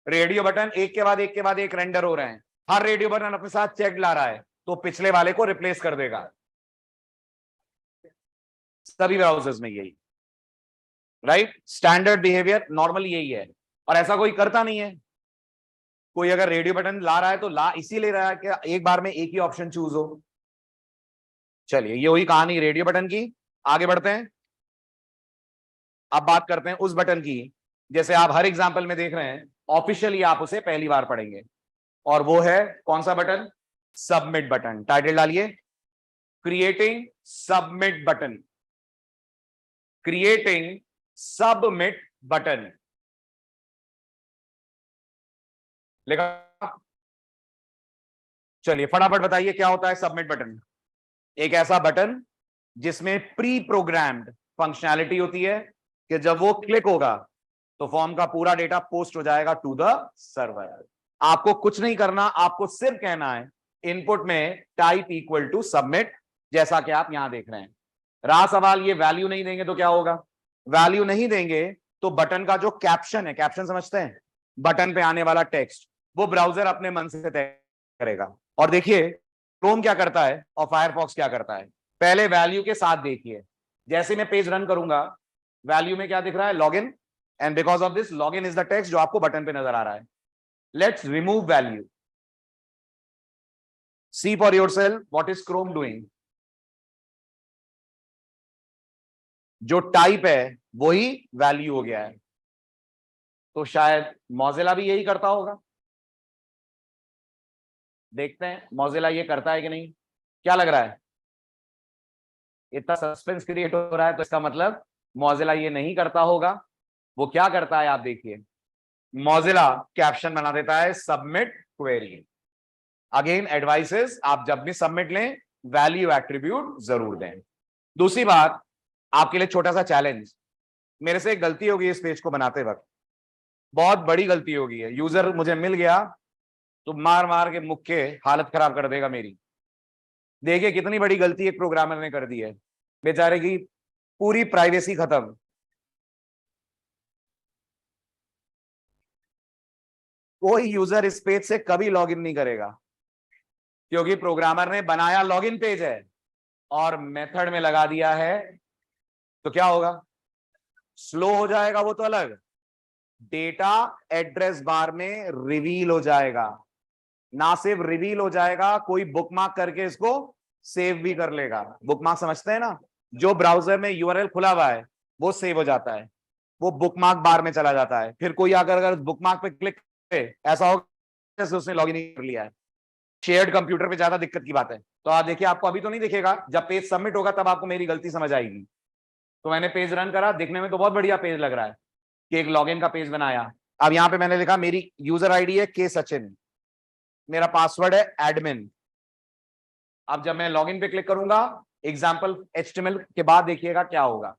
रेडियो बटन एक के बाद एक के बाद एक रेंडर हो रहे हैं, हर रेडियो बटन अपने साथ चेक ला रहा है, तो पिछले वाले को रिप्लेस कर देगा। सभी ब्राउजर्स में यही, राइट, स्टैंडर्ड बिहेवियर नॉर्मली यही है। और ऐसा कोई करता नहीं है, कोई अगर रेडियो बटन ला रहा है तो ला इसीलिए रहा है कि एक बार में एक ही ऑप्शन चूज हो। चलिए, ये हुई कहानी रेडियो बटन की। आगे बढ़ते हैं, अब बात करते हैं उस बटन की जैसे आप हर एग्जाम्पल में देख रहे हैं, ऑफिशियली आप उसे पहली बार पढ़ेंगे, और वो है कौन सा बटन? Submit button. टाइटल डालिए, creating submit button, creating submit button लिखा। चलिए फटाफट बताइए क्या होता है सबमिट बटन। एक ऐसा बटन जिसमें प्री प्रोग्राम्ड फंक्शनैलिटी होती है कि जब वो क्लिक होगा तो फॉर्म का पूरा डेटा पोस्ट हो जाएगा टू द सर्वर। आपको कुछ नहीं करना, आपको सिर्फ कहना है इनपुट में टाइप इक्वल टू सबमिट, जैसा कि आप यहां देख रहे हैं। रहा सवाल, ये वैल्यू नहीं देंगे तो क्या होगा? वैल्यू नहीं देंगे तो बटन का जो कैप्शन है, कैप्शन समझते हैं, बटन पे आने वाला टेक्स्ट, वो ब्राउजर अपने मन से तय करेगा। और देखिए क्रोम क्या करता है और फायरफॉक्स क्या करता है, पहले वैल्यू के साथ देखिए। जैसे मैं पेज रन करूंगा, वैल्यू में क्या दिख रहा है? Login, and because of this login is the text जो आपको बटन पे नजर आ रहा है। Let's remove value, see for yourself what is Chrome doing. जो टाइप है वही वैल्यू हो गया है, तो शायद मॉजिला भी यही करता होगा। देखते हैं मॉजिला ये करता है कि नहीं। क्या लग रहा है? इतना सस्पेंस क्रिएट हो रहा है तो इसका मतलब मॉजिला ये नहीं करता होगा। वो क्या करता है आप देखिए, मॉजिला कैप्शन बना देता है सबमिट क्वेरी। अगेन एडवाइसेस, आप जब भी सबमिट लें वैल्यू एट्रीब्यूट जरूर दें। दूसरी बात, आपके लिए छोटा सा चैलेंज, मेरे से एक गलती होगी इस पेज को बनाते वक्त, बहुत बड़ी गलती होगी है। यूजर मुझे मिल गया तो मार मार के मुक्के हालत खराब कर देगा मेरी। देखिए कितनी बड़ी गलती एक प्रोग्रामर ने कर दी है, बेचारे की पूरी प्राइवेसी खत्म। कोई यूजर इस पेज से कभी लॉगिन नहीं करेगा, क्योंकि प्रोग्रामर ने बनाया लॉगिन पेज है और मेथड में लगा दिया है। तो क्या होगा, स्लो हो जाएगा वो तो अलग, डेटा एड्रेस बार में रिवील हो जाएगा। ना सिर्फ रिवील हो जाएगा, कोई बुकमार्क करके इसको सेव भी कर लेगा। बुकमार्क समझते हैं ना, जो ब्राउजर में यूआरएल खुला हुआ है वो सेव हो जाता है, वो बुकमार्क बार में चला जाता है। फिर कोई आकर अगर बुकमार्क पे क्लिक करे, ऐसा होगा जैसे उसने लॉगिन कर लिया है। शेयर्ड कंप्यूटर पे ज्यादा दिक्कत की बात है। तो आप देखिए, आपको अभी तो नहीं दिखेगा, जब पेज सबमिट होगा तब आपको मेरी गलती समझ आएगी। तो मैंने पेज रन करा, दिखने में तो बहुत बढ़िया पेज लग रहा है कि एक लॉगिन का पेज बनाया। अब यहां पे मैंने लिखा मेरी यूजर आईडी है के सचिन, मेरा पासवर्ड है एडमिन। अब जब मैं लॉगिन पे क्लिक करूंगा, एग्जाम्पल HTML के बाद देखिएगा क्या होगा।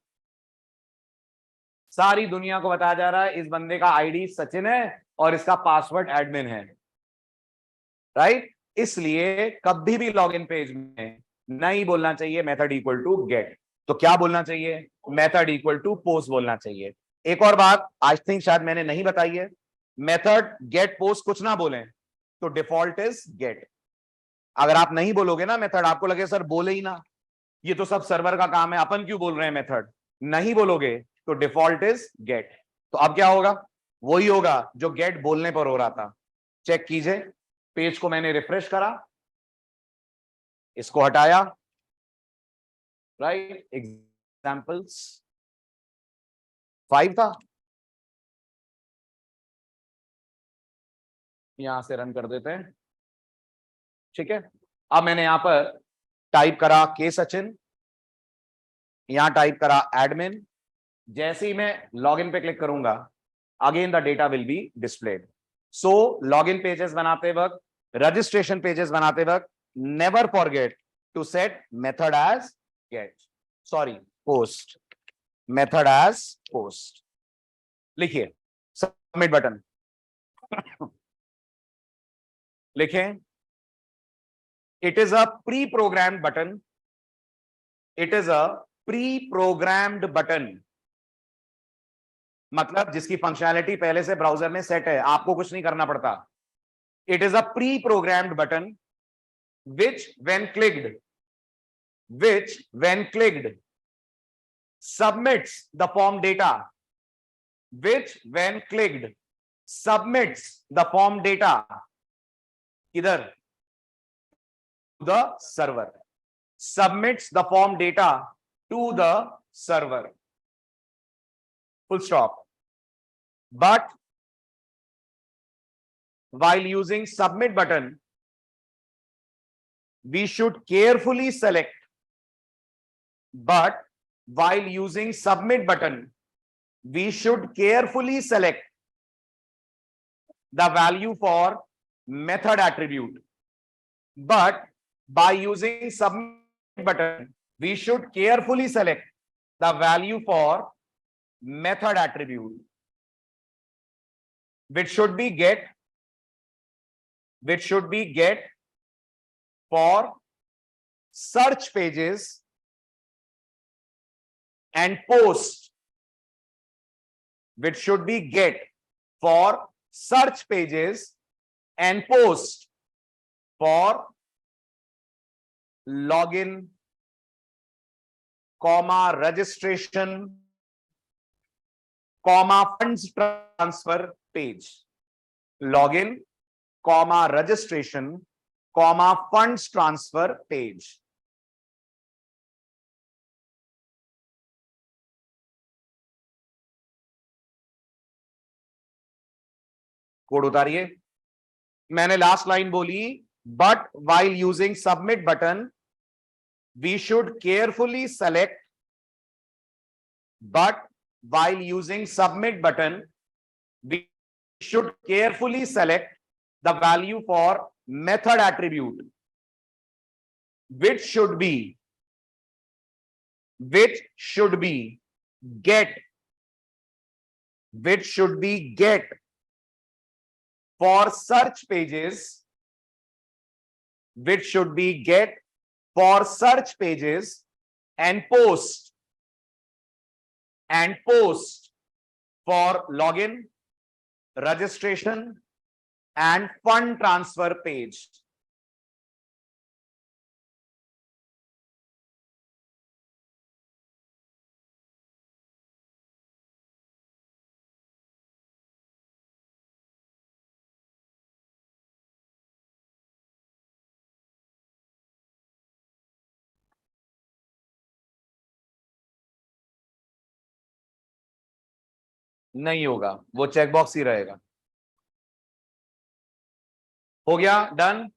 सारी दुनिया को बताया जा रहा है इस बंदे का आईडी सचिन है और इसका पासवर्ड एडमिन है, राइट। इसलिए कभी भी लॉगिन पेज में नहीं बोलना चाहिए मेथड इक्वल टू गेट। तो क्या बोलना चाहिए, मेथड इक्वल टू पोस्ट बोलना चाहिए। एक और बात आई थिंक शायद मैंने नहीं बताई है, मेथड गेट पोस्ट कुछ ना बोलें तो डिफॉल्ट इज गेट। अगर आप नहीं बोलोगे ना मेथड, आपको लगे सर बोले ही ना, ये तो सब सर्वर का काम है, अपन क्यों बोल रहे हैं मेथड, नहीं बोलोगे तो डिफॉल्ट इज गेट। तो अब क्या होगा, वही होगा जो गेट बोलने पर हो रहा था। चेक कीजिए, पेज को मैंने रिफ्रेश करा, इसको हटाया, राइट, एग्जाम्पल्स 5 था, यहां से रन कर देते हैं, ठीक है। अब मैंने यहां पर टाइप करा के सचिन, यहां टाइप करा एडमिन। जैसे ही मैं लॉगिन पे क्लिक करूंगा, again the data will be displayed. So login pages बनाते वक्त, रजिस्ट्रेशन पेजेस बनाते वक्त, never forget to set method as get, sorry post, method as post. लिखिए सबमिट बटन लिखें, it is a pre programmed button, it is a pre programmed button, मतलब जिसकी फंक्शनैलिटी पहले से ब्राउजर में सेट है, आपको कुछ नहीं करना पड़ता। It is a pre programmed button which when clicked submits the form data, which when clicked submits the form data इधर the server, submits the form data to the server, full stop. But while using submit button, we should carefully select, but while using submit button, we should carefully select the value for method attribute. But by using submit button, we should carefully select the value for method attribute, which should be get for search pages and post, which should be get for search pages and post for login, comma registration, comma funds transfer page, login, comma registration, comma funds transfer page. Code उतारिए। मैंने लास्ट लाइन बोली, but while using submit button, we should carefully select but while using submit button, we should carefully select the value for method attribute, which should be get, for search pages, and post for login, registration and fund transfer page. नहीं होगा, वो चेकबॉक्स ही रहेगा। हो गया, डन।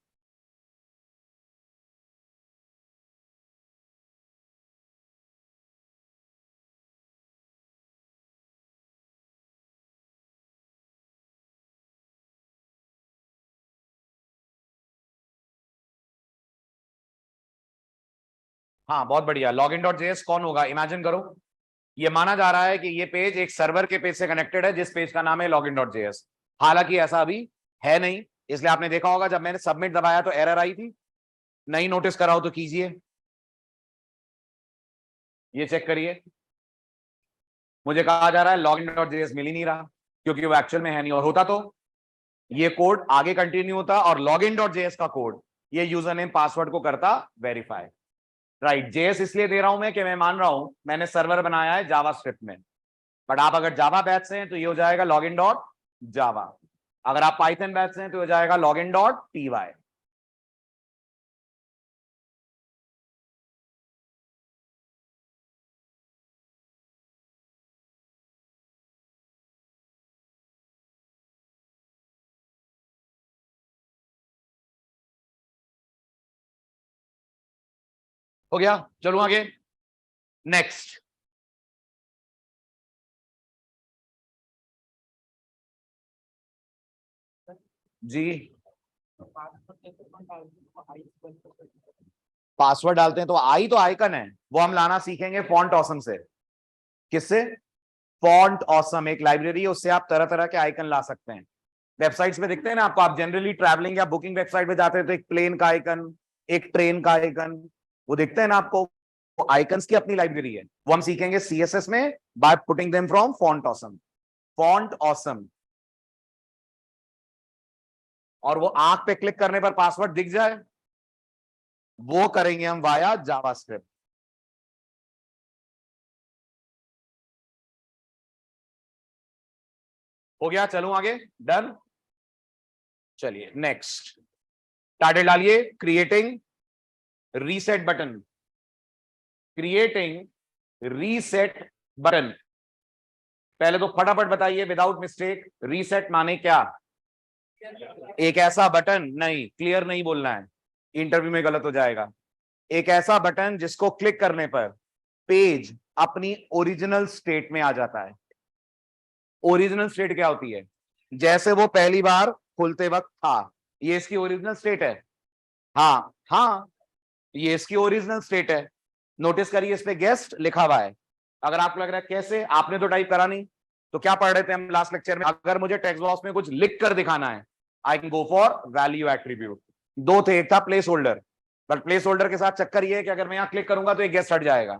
हाँ बहुत बढ़िया। लॉगिन डॉट जेएस कौन होगा, इमेजिन करो, ये माना जा रहा है कि ये पेज एक सर्वर के पेज से कनेक्टेड है, जिस पेज का नाम है लॉगिन डॉट जेएस। हालांकि ऐसा अभी है नहीं, इसलिए आपने देखा होगा जब मैंने सबमिट दबाया तो एरर आई थी। नहीं नोटिस करा हो तो कीजिए, ये चेक करिए। मुझे कहा जा रहा है लॉगिन डॉट जेएस मिल ही नहीं रहा, क्योंकि वो एक्चुअल में है नहीं, और होता तो ये कोड आगे कंटिन्यू होता और लॉगिन डॉट जेएस का कोड ये यूजर नेम पासवर्ड को करता वेरीफाई। राइट, जेएस इसलिए दे रहा हूं मैं कि मैं मान रहा हूं मैंने सर्वर बनाया है जावास्क्रिप्ट में, बट आप अगर जावा बैच से हैं तो ये हो जाएगा लॉगिन डॉट जावा, अगर आप पाइथन बैच से हैं तो हो जाएगा लॉगिन डॉट पीवाई। हो गया, चलो आगे। नेक्स्ट, जी पासवर्ड डालते हैं तो आइकन है, वो हम लाना सीखेंगे फॉन्ट ऑसम से। किससे? फॉन्ट ऑसम एक लाइब्रेरी है, उससे आप तरह तरह के आइकन ला सकते हैं। वेबसाइट्स पे दिखते हैं ना आपको, आप जनरली ट्रैवलिंग या बुकिंग वेबसाइट पे जाते हैं तो एक प्लेन का आइकन, एक ट्रेन का आइकन, वो दिखते हैं ना आपको। वो आइकन्स की अपनी लाइब्रेरी है, वो हम सीखेंगे सीएसएस में by putting them from font awesome. Font awesome, और वो आंख पे क्लिक करने पर पासवर्ड दिख जाए, वो करेंगे हम वाया जावास्क्रिप्ट। हो गया, चलूं आगे, डन। चलिए नेक्स्ट, टाइटल डालिए creating reset button. Creating reset button, पहले तो फटाफट बताइए विदाउट मिस्टेक, रीसेट माने क्या? एक ऐसा बटन, नहीं क्लियर नहीं बोलना है, इंटरव्यू में गलत हो जाएगा। एक ऐसा बटन जिसको क्लिक करने पर पेज अपनी ओरिजिनल स्टेट में आ जाता है। ओरिजिनल स्टेट क्या होती है? जैसे वो पहली बार खुलते वक्त था, ये इसकी ओरिजिनल स्टेट है। हाँ हाँ, ये इसकी ओरिजिनल स्टेट है। नोटिस करिए इस पे गेस्ट लिखा हुआ है। अगर आपको लग रहा है कैसे, आपने तो टाइप करा नहीं, तो क्या पढ़ रहे थे हम लास्ट लेक्चर में? अगर मुझे टेक्स्ट बॉक्स में कुछ लिख कर दिखाना है, I can go for value attribute. दो थे, एक था place holder, but place holder के साथ चक्कर ये है कि अगर मैं यहां क्लिक करूंगा तो एक गेस्ट हट जाएगा,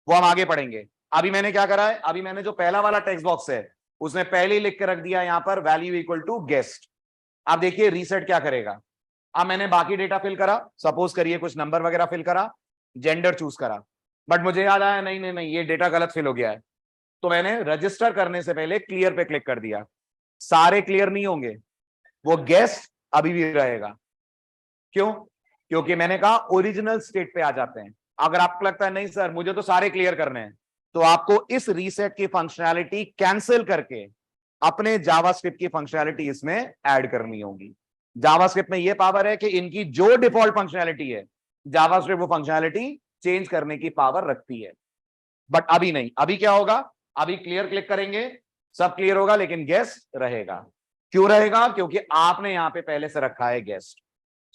वो हम आगे पढ़ेंगे। अभी मैंने क्या करा है, अभी मैंने जो पहला वाला टेक्स्ट बॉक्स है उसने पहले ही लिख के रख दिया यहां पर वैल्यू इक्वल टू गेस्ट। अब देखिए रीसेट क्या करेगा। अब मैंने बाकी डेटा फिल करा, सपोज करिए कुछ नंबर वगैरह फिल करा, जेंडर चूज करा, बट मुझे याद आया नहीं नहीं नहीं ये डेटा गलत फिल हो गया है, तो मैंने रजिस्टर करने से पहले क्लियर पे क्लिक कर दिया। सारे क्लियर नहीं होंगे, वो गेस्ट अभी भी रहेगा। क्यों? क्योंकि मैंने कहा ओरिजिनल स्टेट पे आ जाते हैं। अगर आपको लगता है नहीं सर मुझे तो सारे क्लियर करने हैं, तो आपको इस रीसेट की फंक्शनैलिटी कैंसिल करके अपने जावास्क्रिप्ट की फंक्शनैलिटी इसमें ऐड करनी होगी। जावास्क्रिप्ट में यह पावर है कि इनकी जो डिफॉल्ट फंक्शनैलिटी है, जावास्क्रिप्ट वो फंक्शनैलिटी चेंज करने की पावर रखती है। बट अभी नहीं, अभी क्या होगा, अभी क्लियर क्लिक करेंगे, सब क्लियर होगा, लेकिन गेस्ट रहेगा। क्यों रहेगा? क्योंकि आपने यहां पे पहले से रखा है guest.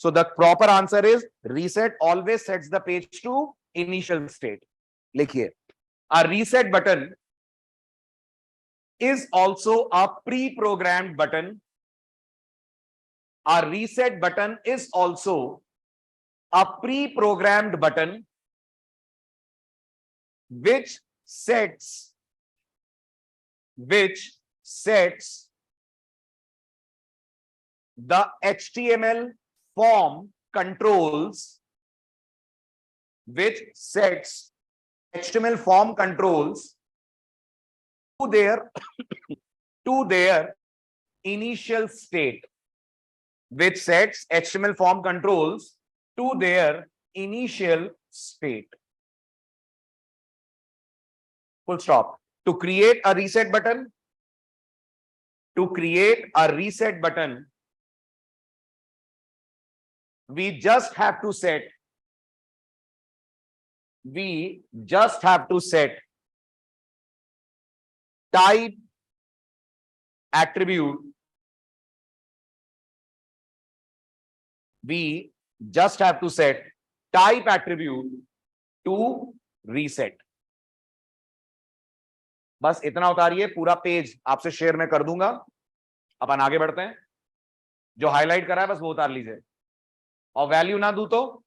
So the proper answer is reset always sets the page to initial state. लिखिए, a reset button is also a pre-programmed button. A reset button is also a pre-programmed button which sets the HTML form controls, which sets HTML form controls to their initial state, which sets HTML form controls to their initial state. Full stop. To create a reset button, we just have to set type attribute. We just have to set type attribute to reset. बस इतना उतारिए, पूरा पेज आपसे शेयर मैं कर दूंगा, अपन आगे बढ़ते हैं। जो हाईलाइट करा है बस वो उतार लीजिए, और वैल्यू ना दूं तो,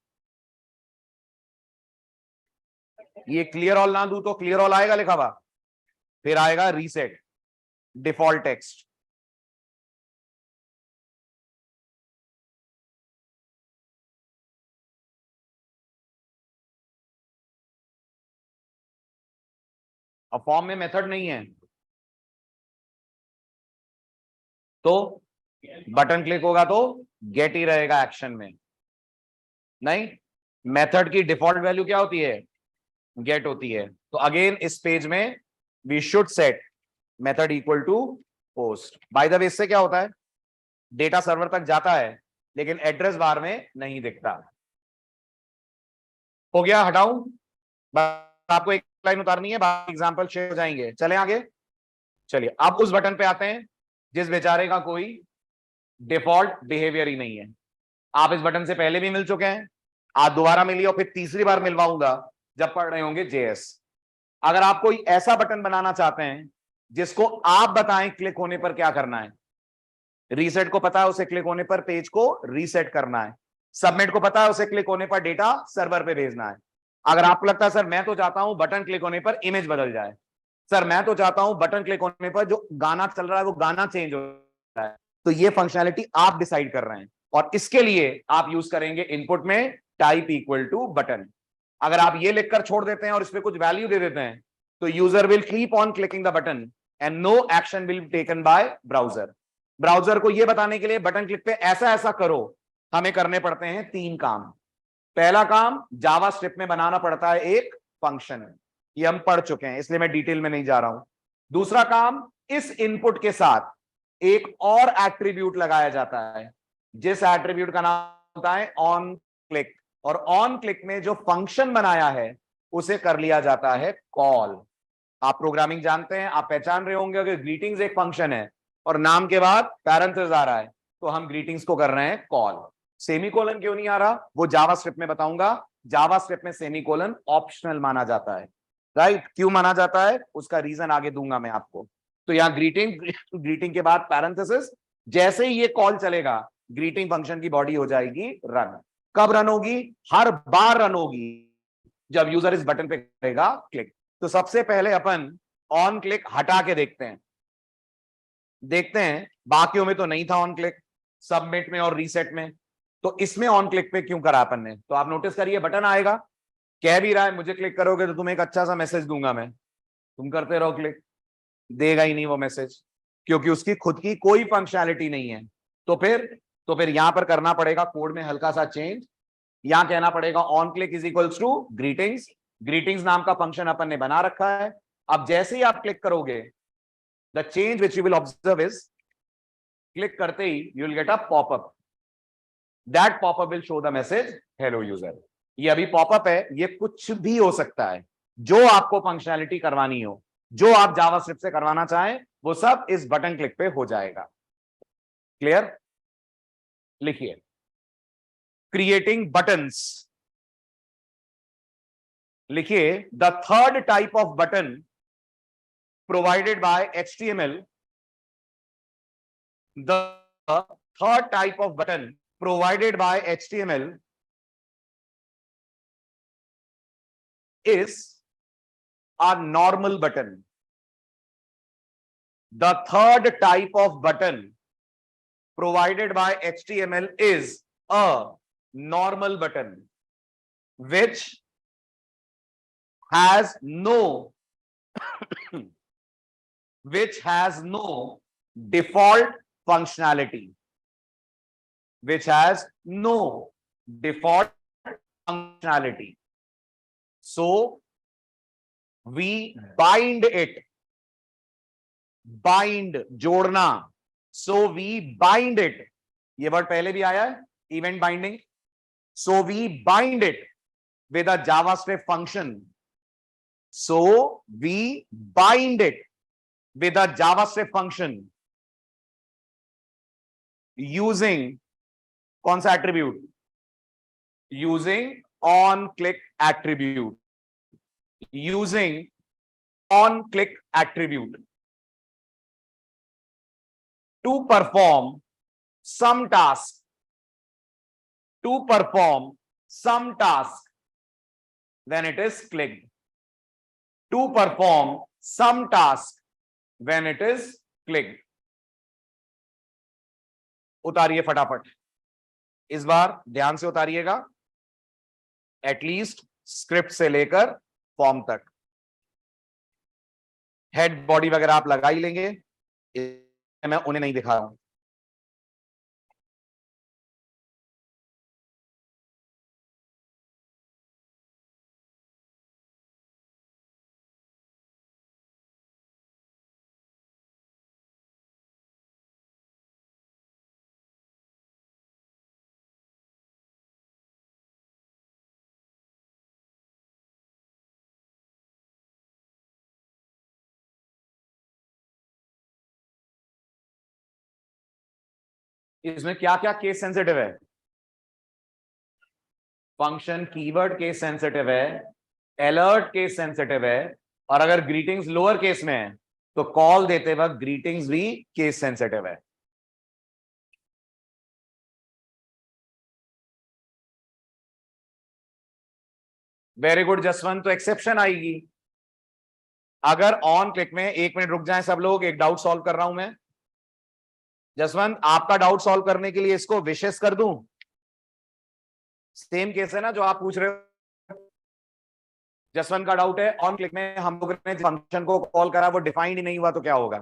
ये क्लियर ऑल ना दूं तो क्लियर ऑल आएगा लिखा हुआ, फिर आएगा रीसेट डिफॉल्ट टेक्स्ट। अब फॉर्म में मेथड नहीं है तो बटन क्लिक होगा तो गेट ही रहेगा एक्शन में, नहीं, मेथड की डिफॉल्ट वैल्यू क्या होती है? गेट होती है। तो अगेन इस पेज में we should set method equal to post. By the way इससे क्या होता है, डेटा सर्वर तक जाता है लेकिन एड्रेस बार में नहीं दिखता। हो गया, हटाऊं? आपको एक लाइन उतारनी है, बाकी एग्जांपल शेयर हो जाएंगे। चले आगे, चलिए अब उस बटन पे आते हैं जिस बेचारे का कोई डिफॉल्ट बिहेवियर ही नहीं है। आप इस बटन से पहले भी मिल चुके हैं, आज दोबारा मिलिए और फिर तीसरी बार मिलवाऊंगा जब पढ़ रहे होंगे जेएस। अगर आप कोई ऐसा बटन बनाना चाहते हैं जिसको आप बताएं क्लिक होने पर क्या करना है, रीसेट को पता है उसे क्लिक होने पर पेज को रीसेट करना है, सबमिट को पता है उसे क्लिक होने पर डेटा सर्वर पे भेजना है। अगर आपको लगता है सर मैं तो चाहता हूं बटन क्लिक होने पर इमेज बदल जाए, सर मैं तो चाहता हूं बटन क्लिक होने पर जो गाना चल रहा है वो गाना चेंज हो रहा है, तो ये फंक्शनैलिटी आप डिसाइड कर रहे हैं, और इसके लिए आप यूज करेंगे इनपुट में टाइप इक्वल टू बटन। अगर आप ये लिखकर छोड़ देते हैं और इसमें कुछ वैल्यू दे देते हैं तो user will keep on clicking the button and no action will be taken by browser. Browser को यह बताने के लिए बटन क्लिक पे ऐसा ऐसा करो, हमें करने पड़ते हैं 3 काम। पहला काम, जावास्क्रिप्ट में बनाना पड़ता है एक फंक्शन, ये हम पढ़ चुके हैं इसलिए मैं डिटेल में नहीं जा रहा हूं। दूसरा काम, इस इनपुट के साथ एक और एट्रीब्यूट लगाया जाता है, जिस एट्रीब्यूट का नाम होता है ऑन क्लिक, और ऑन क्लिक में जो फंक्शन बनाया है उसे कर लिया जाता है कॉल। आप प्रोग्रामिंग जानते हैं, आप पहचान रहे होंगे कि ग्रीटिंग्स एक फंक्शन है और नाम के बाद पैरेंथेसिस आ रहा है, तो हम ग्रीटिंग्स को कर रहे हैं कॉल। सेमीकोलन क्यों नहीं आ रहा वो जावास्क्रिप्ट में बताऊंगा। जावास्क्रिप्ट में सेमीकोलन ऑप्शनल माना जाता है, राइट? क्यों माना जाता है उसका रीजन आगे दूंगा मैं आपको। तो यहां ग्रीटिंग के बाद पैरेंथेसिस, जैसे ही ये कॉल चलेगा ग्रीटिंग फंक्शन की बॉडी हो जाएगी रन। कब रन होगी? हर बार रन होगी जब यूजर इस बटन पे करेगा क्लिक। तो सबसे पहले अपन ऑन क्लिक हटा के देखते हैं बाकियों में तो नहीं था ऑन क्लिक, सबमिट में और रीसेट में, तो इसमें ऑन क्लिक पे क्यों करा अपन ने? तो आप नोटिस करिए बटन आएगा, कह भी रहा है मुझे क्लिक करोगे तो तुम्हें एक अच्छा सा मैसेज दूंगा मैं, तुम करते रहो क्लिक, देगा ही नहीं वो मैसेज क्योंकि उसकी खुद की कोई फंक्शनैलिटी नहीं है। तो फिर यहां पर करना पड़ेगा कोड में हल्का सा चेंज, यहां कहना पड़ेगा on click is equals to greetings नाम का फंक्शन अपन ने बना रखा है। अब जैसे ही आप क्लिक करोगे, the change which you will observe is, click करते ही you will get a popup, that popup will show the message hello user. ये अभी पॉपअप है, ये कुछ भी हो सकता है, जो आपको फंक्शनैलिटी करवानी हो, जो आप जावास्क्रिप्ट से करवाना चाहें, वो सब इस बटन क्लिक पे हो जाएगा। क्लियर? लिखिए, क्रिएटिंग बटन्स। लिखिए, the third type off button provided by HTML, the third type of button provided by HTML is a normal button. The third type of button provided by HTML is a normal button which has no default functionality, which has no default functionality. So we bind it, bind जोड़ना, so we bind it, ये वर्ड पहले भी आया है, event binding. So we bind it with a JavaScript function. So we bind it with a JavaScript function using कौन सा attribute? Using on-click attribute. Using on-click attribute to perform some task. To perform some task when it is clicked. To perform some task when it is clicked. उतारिए फटाफट, इस बार ध्यान से उतारिएगा, एटलीस्ट स्क्रिप्ट से लेकर फॉर्म तक। हेड बॉडी वगैरह आप लगा ही लेंगे, मैं उन्हें नहीं दिखा रहा हूं। इसमें क्या क्या केस सेंसिटिव है? फंक्शन कीवर्ड केस सेंसिटिव है, अलर्ट केस सेंसिटिव है, और अगर ग्रीटिंग्स लोअर केस में है तो कॉल देते वक्त ग्रीटिंग्स भी केस सेंसिटिव है। वेरी गुड जसवंत, तो एक्सेप्शन आएगी अगर ऑन क्लिक में, एक मिनट रुक जाएं सब लोग, एक डाउट सॉल्व कर रहा हूं मैं। जसवंत, आपका डाउट सॉल्व करने के लिए इसको विशेष कर दूं? सेम केस है ना जो आप पूछ रहे हो? जसवंत का डाउट है ऑन क्लिक में हम लोग ने फंक्शन को कॉल करा, वो डिफाइंड ही नहीं हुआ तो क्या होगा?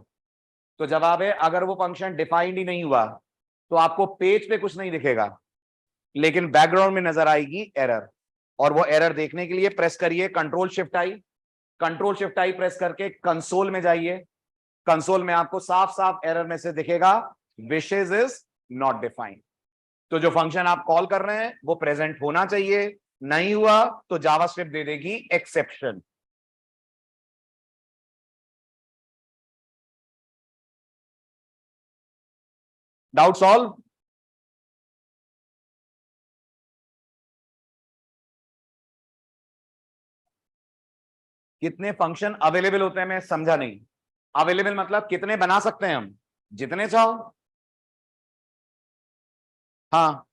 तो जवाब है, अगर वो फंक्शन डिफाइंड ही नहीं हुआ तो आपको पेज पे कुछ नहीं दिखेगा, लेकिन बैकग्राउंड में नजर आएगी एरर। और वो एरर देखने के लिए प्रेस करिए कंट्रोल शिफ्ट आई, कंट्रोल शिफ्ट आई प्रेस करके कंसोल में जाइए। कंसोल में आपको साफ साफ एरर मैसेज दिखेगा, विशेज इज नॉट डिफाइंड। तो जो फंक्शन आप कॉल कर रहे हैं वो प्रेजेंट होना चाहिए, नहीं हुआ तो जावास्क्रिप्ट दे देगी एक्सेप्शन। Doubt solve? कितने फंक्शन अवेलेबल होते हैं मैं समझा नहीं। अवेलेबल मतलब कितने बना सकते हैं हम? जितने चाहो। हाँ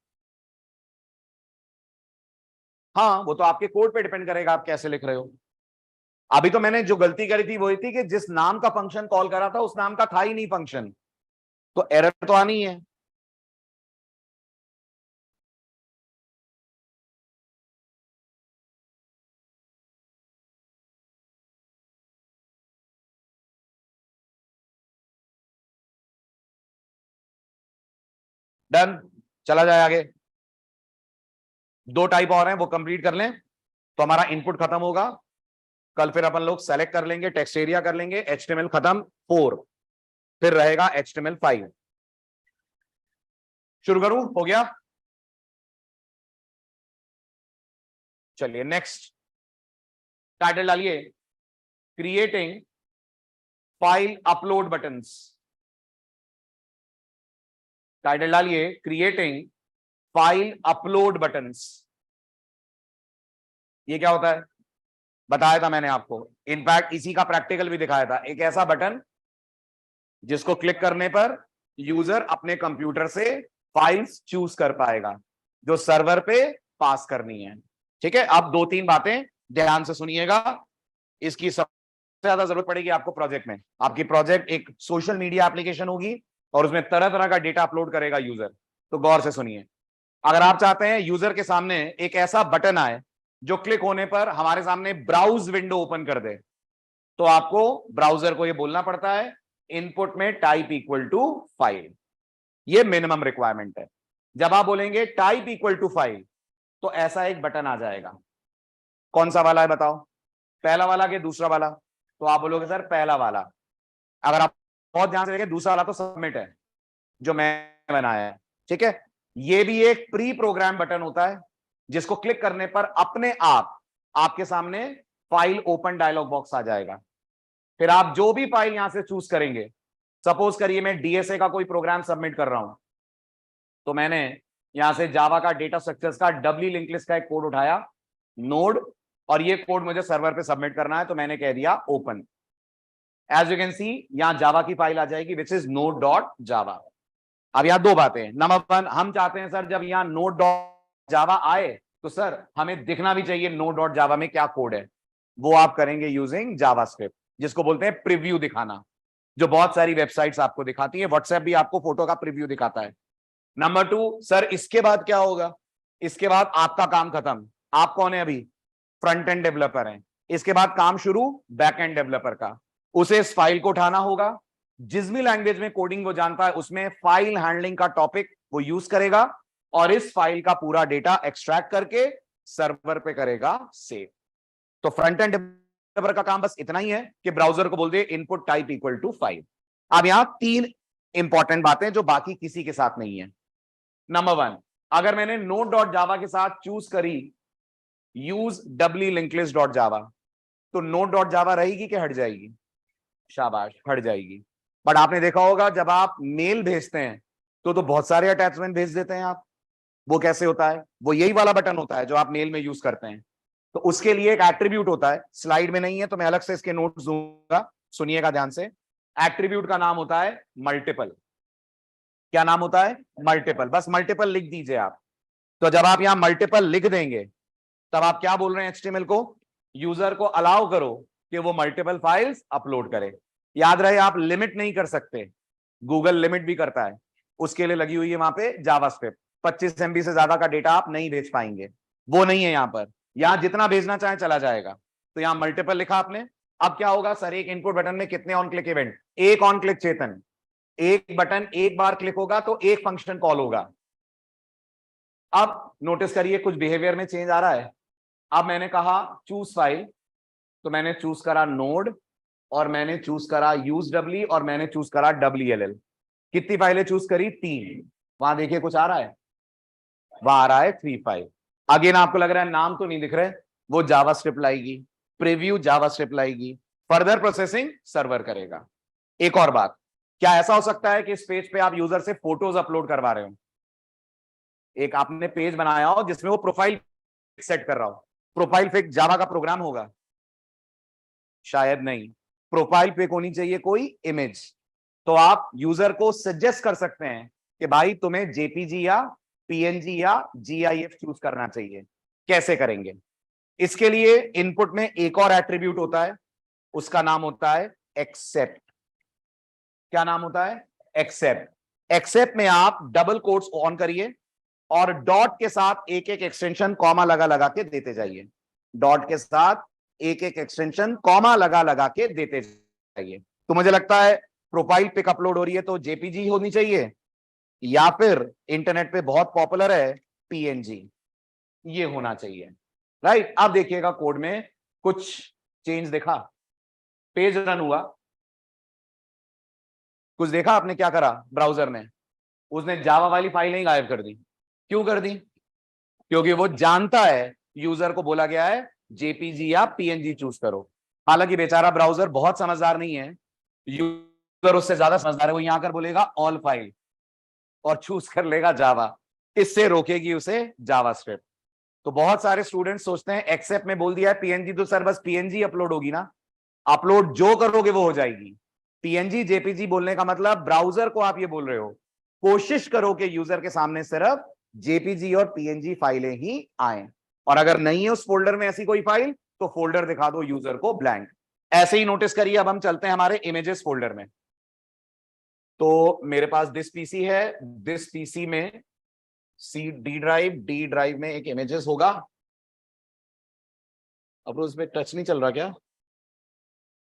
हाँ, वो तो आपके कोड पे डिपेंड करेगा आप कैसे लिख रहे हो। अभी तो मैंने जो गलती करी थी वो थी कि जिस नाम का फंक्शन कॉल करा था उस नाम का था ही नहीं फंक्शन, तो एरर तो आनी है। डन, चला जाए आगे। दो टाइप और हैं, वो कंप्लीट कर लें तो हमारा इनपुट खत्म होगा। कल फिर अपन लोग सेलेक्ट कर लेंगे, टेक्स्ट एरिया कर लेंगे, HTML खत्म 4, फिर रहेगा HTML 5। शुरू करूं? हो गया? चलिए नेक्स्ट। टाइटल डालिए creating file upload buttons. Title डालिए क्रिएटिंग फाइल अपलोड बटन्स। ये क्या होता है बताया था मैंने आपको, इनफैक्ट इसी का प्रैक्टिकल भी दिखाया था। एक ऐसा बटन जिसको क्लिक करने पर यूजर अपने कंप्यूटर से फाइल्स चूज कर पाएगा जो सर्वर पे पास करनी है। ठीक है, अब 2-3 बातें ध्यान से सुनिएगा। इसकी सबसे ज्यादा जरूरत पड़ेगी आपको प्रोजेक्ट में। आपकी प्रोजेक्ट एक सोशल मीडिया एप्लीकेशन होगी और उसमें तरह तरह का डेटा अपलोड करेगा यूजर। तो गौर से सुनिए, अगर आप चाहते हैं यूजर के सामने एक ऐसा बटन आए जो क्लिक होने पर हमारे सामने ब्राउज विंडो ओपन कर दे, तो आपको ब्राउजर को यह बोलना पड़ता है इनपुट में टाइप इक्वल टू फाइल। ये मिनिमम रिक्वायरमेंट है। जब आप बोलेंगे टाइप इक्वल टू फाइल तो ऐसा एक बटन आ जाएगा। कौन सा वाला है बताओ, पहला वाला कि दूसरा वाला? तो आप बोलोगे सर पहला वाला। अगर आप बहुत ध्यान से देखें दूसरा वाला तो सबमिट है जो मैं बनाया है। ठीक है, ये भी एक प्री प्रोग्राम बटन होता है जिसको क्लिक करने पर अपने आप आपके सामने फाइल ओपन डायलॉग बॉक्स आ जाएगा। फिर आप जो भी फाइल यहां से चूज करेंगे, सपोज करिए मैं डीएसए का कोई प्रोग्राम सबमिट कर रहा हूं, तो मैंने यहां से जावा का डेटा स्ट्रक्चर्स का डब्ल्यू लिंक लिस्ट का एक कोड उठाया, नोड, और ये कोड मुझे सर्वर पे सबमिट करना है, तो मैंने कह दिया open. As you can see यहां जावा की फाइल आ जाएगी which is node dot Java. अब यहां 2 बातें। नंबर 1, हम चाहते हैं सर जब यहां नोड डॉट जावा आए तो सर हमें दिखना भी चाहिए नोड डॉट जावा में क्या कोड है। वो आप करेंगे यूजिंग जावास्क्रिप्ट, जिसको बोलते हैं प्रीव्यू दिखाना, जो बहुत सारी वेबसाइट्स आपको दिखाती है। व्हाट्सएप भी आपको फोटो का प्रीव्यू दिखाता है। नंबर 2, सर इसके बाद क्या होगा? इसके बाद आपका काम खत्म। आप कौन है अभी? फ्रंट एंड डेवलपर हैं। इसके बाद काम शुरू बैक एंड डेवलपर का। उसे इस फाइल को उठाना होगा, जिस भी लैंग्वेज में कोडिंग वो जानता है उसमें फाइल हैंडलिंग का टॉपिक वो यूज करेगा और इस फाइल का पूरा डेटा एक्सट्रैक्ट करके सर्वर पे करेगा सेव। तो फ्रंट एंड डेवलपर का काम बस इतना ही है कि ब्राउजर को बोल दे input type equal to file. अब यहां 3 इंपॉर्टेंट बातें जो बाकी किसी के साथ नहीं है। नंबर 1, अगर मैंने नोड डॉट जावा के साथ चूज करी use W link list dot जावा, तो नोड डॉट जावा रहेगी कि हट जाएगी? शाबाश, हट जाएगी। बट आपने देखा होगा जब आप मेल भेजते हैं तो बहुत सारे अटैचमेंट भेज देते हैं आप। वो कैसे होता है? वो यही वाला बटन होता है जो आप मेल में यूज करते हैं। तो उसके लिए एक एट्रीब्यूट होता है, स्लाइड में नहीं है तो मैं अलग से इसके नोट्स दूंगा, सुनिएगा ध्यान से। एट्रीब्यूट का नाम होता है मल्टीपल। क्या नाम होता है? मल्टीपल। बस मल्टीपल लिख दीजिए आप। तो जब आप यहां मल्टीपल लिख देंगे तब आप क्या बोल रहे हैं एचटीएमएल को? यूजर को अलाउ करो कि वो मल्टीपल फाइल्स अपलोड करे। याद रहे आप लिमिट नहीं कर सकते, गूगल लिमिट भी करता है, उसके लिए लगी हुई है वहां पे जावास्क्रिप्ट। 25 MB से ज्यादा का डेटा आप नहीं भेज पाएंगे, वो नहीं है यहां पर। यहां जितना भेजना चाहे चला जाएगा। तो यहां मल्टीपल लिखा आपने। अब क्या होगा सर, एक इनपुट बटन में कितने ऑन क्लिक इवेंट? एक ऑन क्लिक चेतन, एक बटन एक बार क्लिक होगा तो एक फंक्शन कॉल होगा। अब नोटिस करिए कुछ बिहेवियर में चेंज आ रहा है। अब मैंने कहा चूज फाइल, तो मैंने चूज करा नोड, और मैंने चूज करा यूज डब्ल्यू, और मैंने चूज करा WLL। कितनी फाइलें चूज करी? 3। वहां देखिए कुछ आ रहा है, वहां आ रहा है 3 फाइल। अगेन आपको लग रहा है नाम तो नहीं दिख रहे, वो जावास्क्रिप्ट लाएगी, प्रीव्यू जावास्क्रिप्ट लाएगी, फर्दर प्रोसेसिंग सर्वर करेगा। एक और बात, क्या ऐसा हो सकता है कि इस पेज पे आप यूजर से फोटोज अपलोड करवा रहे हो? एक आपने पेज बनाया हो जिसमें वो प्रोफाइल सेट कर रहा हो, प्रोफाइल पिक जावा का प्रोग्राम होगा? शायद नहीं। प्रोफाइल पिक होनी चाहिए कोई इमेज। तो आप यूजर को सजेस्ट कर सकते हैं कि भाई तुम्हें जेपीजी या पीएनजी या जीआईएफ चूज करना चाहिए। कैसे करेंगे? इसके लिए इनपुट में एक और एट्रीब्यूट होता है, उसका नाम होता है एक्सेप्ट। क्या नाम होता है? एक्सेप्ट। एक्सेप्ट में आप डबल कोट्स ऑन करिए और डॉट के साथ एक एक एक्सटेंशन कॉमा लगा लगा के देते जाइए। डॉट के साथ एक एक एक्सटेंशन कॉमा लगा लगा के देते जाइए। तो मुझे लगता है प्रोफाइल पिक अपलोड हो रही है तो जेपीजी होनी चाहिए, या फिर इंटरनेट पे बहुत पॉपुलर है पीएनजी, ये होना चाहिए। राइट। अब देखिएगा कोड में कुछ चेंज देखा, पेज रन हुआ, कुछ देखा आपने क्या करा ब्राउजर में? उसने जावा वाली फाइल ही गायब कर दी। क्यों कर दी? क्योंकि वो जानता है यूजर को बोला गया है जेपीजी या पीएनजी चूज करो। हालांकि बेचारा ब्राउजर बहुत समझदार नहीं है, यूजर उससे ज्यादा समझदार है, वो यहां कर बोलेगा ऑल फाइल और चूज कर लेगा जावा, इससे रोकेगी उसे जावास्क्रिप्ट। तो बहुत सारे स्टूडेंट्स सोचते हैं एक्सेप्ट में बोल दिया है पीएनजी, तो सर बस पीएनजी अपलोड होगी ना, अपलोड जो करोगे वो हो जाएगी। पीएनजी जेपीजी बोलने का मतलब ब्राउजर को आप ये बोल रहे हो कोशिश करो कि यूजर के सामने सिर्फ जेपीजी और पीएनजी फाइलें ही आए, और अगर नहीं है उस फोल्डर में ऐसी कोई फाइल तो फोल्डर दिखा दो यूजर को ब्लैंक। ऐसे ही नोटिस करिए। अब हम चलते हैं हमारे इमेजेस फोल्डर में। तो मेरे पास दिस पीसी है, दिस पीसी में डी ड्राइव में एक इमेजेस होगा। अब उसमें टच नहीं चल रहा क्या?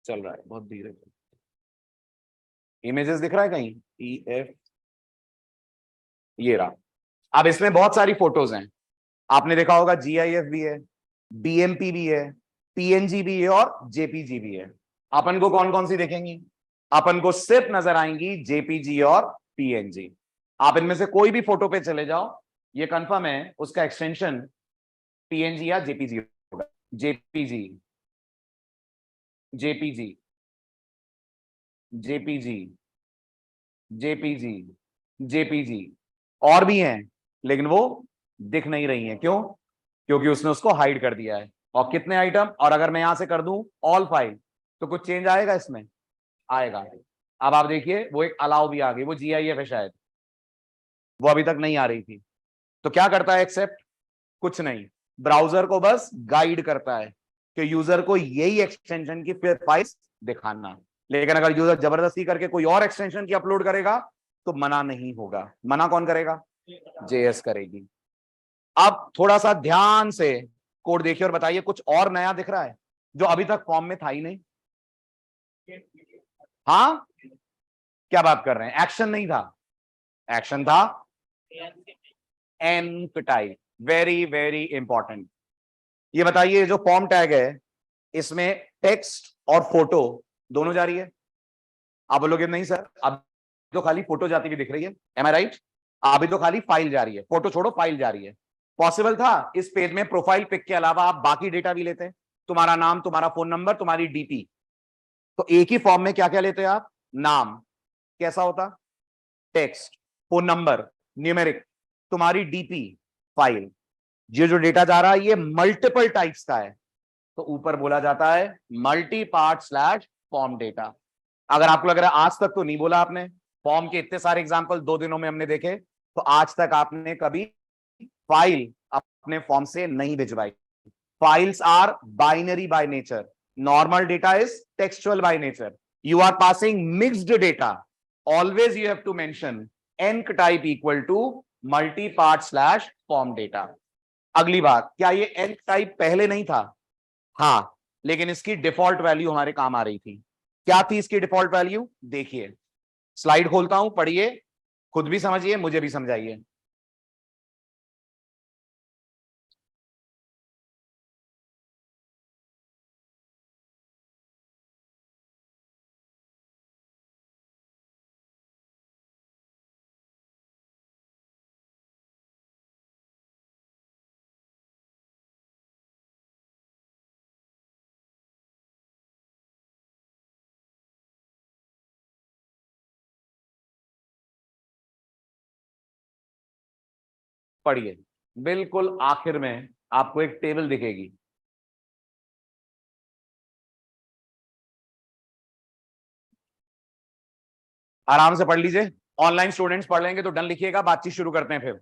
चल रहा है, बहुत धीरे। इमेजेस दिख रहा है कहीं? EF, ये रहा। अब इसमें बहुत सारी फोटोज हैं, आपने देखा होगा GIF भी है, BMP भी है, PNG भी है और JPG भी है। अपन को कौन कौन सी देखेंगी? अपन को सिर्फ नजर आएंगी JPG और PNG। आप इनमें से कोई भी फोटो पे चले जाओ, ये कंफर्म है उसका एक्सटेंशन PNG या JPG होगा। JPG, JPG, JPG, JPG, JPG, और भी हैं लेकिन वो दिख नहीं रही हैं। क्यों? क्योंकि उसने उसको हाइड कर दिया है। और कितने आइटम? और अगर मैं यहां से कर दूं ऑल फाइल तो कुछ चेंज आएगा इसमें? आएगा। अब आप देखिए वो एक अलाउ भी आ गई, वो GIF है शायद, वो अभी तक नहीं आ रही थी। तो क्या करता है एक्सेप्ट? कुछ नहीं, ब्राउजर को बस गाइड करता है कि यूजर को यही एक्सटेंशन की फाइल्स दिखाना। लेकिन अगर यूजर जबरदस्ती करके कोई और एक्सटेंशन की अपलोड करेगा तो मना नहीं होगा। मना कौन करेगा? JS करेगी। अब थोड़ा सा ध्यान से कोड देखिए और बताइए कुछ और नया दिख रहा है जो अभी तक फॉर्म में था ही नहीं? हाँ, क्या बात कर रहे हैं? एक्शन नहीं था, एक्शन था एनक टाइप। Very very important. ये बताइए जो फॉर्म टैग है इसमें टेक्स्ट और फोटो दोनों जा रही है? आप बोलोगे नहीं सर अब तो खाली फोटो जाती हुई दिख रही है। एम आई राइट? अभी तो खाली फाइल जा रही है, फोटो छोड़ो फाइल जा रही है। पॉसिबल था इस पेज में प्रोफाइल पिक के अलावा आप बाकी डेटा भी लेते हैं, तुम्हारा नाम, तुम्हारा फोन नंबर, तुम्हारी DP। तो एक ही फॉर्म में क्या क्या लेते हैं आप? नाम कैसा होता? टेक्स्ट, फोन नंबर न्यूमेरिक, तुम्हारी DP फाइल। ये जो डेटा जा रहा है ये मल्टीपल टाइप्स का है, तो ऊपर बोला जाता है multi part slash form data. अगर आपको लग रहा है आज तक तो नहीं बोला आपने, फॉर्म के इतने सारे एग्जांपल 2 दिनों में हमने देखे, तो आज तक आपने कभी फाइल अपने फॉर्म से नहीं भिजवाई। Files are binary by nature, normal data is textual by nature. You are passing mixed data, always you have to mention enc type equal to multipart slash form data. अगली बात, क्या ये एनक टाइप पहले नहीं था? हाँ, लेकिन इसकी डिफॉल्ट वैल्यू हमारे काम आ रही थी। क्या थी इसकी डिफॉल्ट वैल्यू? देखिए, स्लाइड खोलता हूं, पढ़िए, खुद भी समझिए, मुझे भी समझाइए। पढ़िए, बिल्कुल आखिर में आपको एक टेबल दिखेगी। आराम से पढ़ लीजिए, ऑनलाइन स्टूडेंट्स पढ़ लेंगे तो डन लिखिएगा, बातचीत शुरू करते हैं फिर।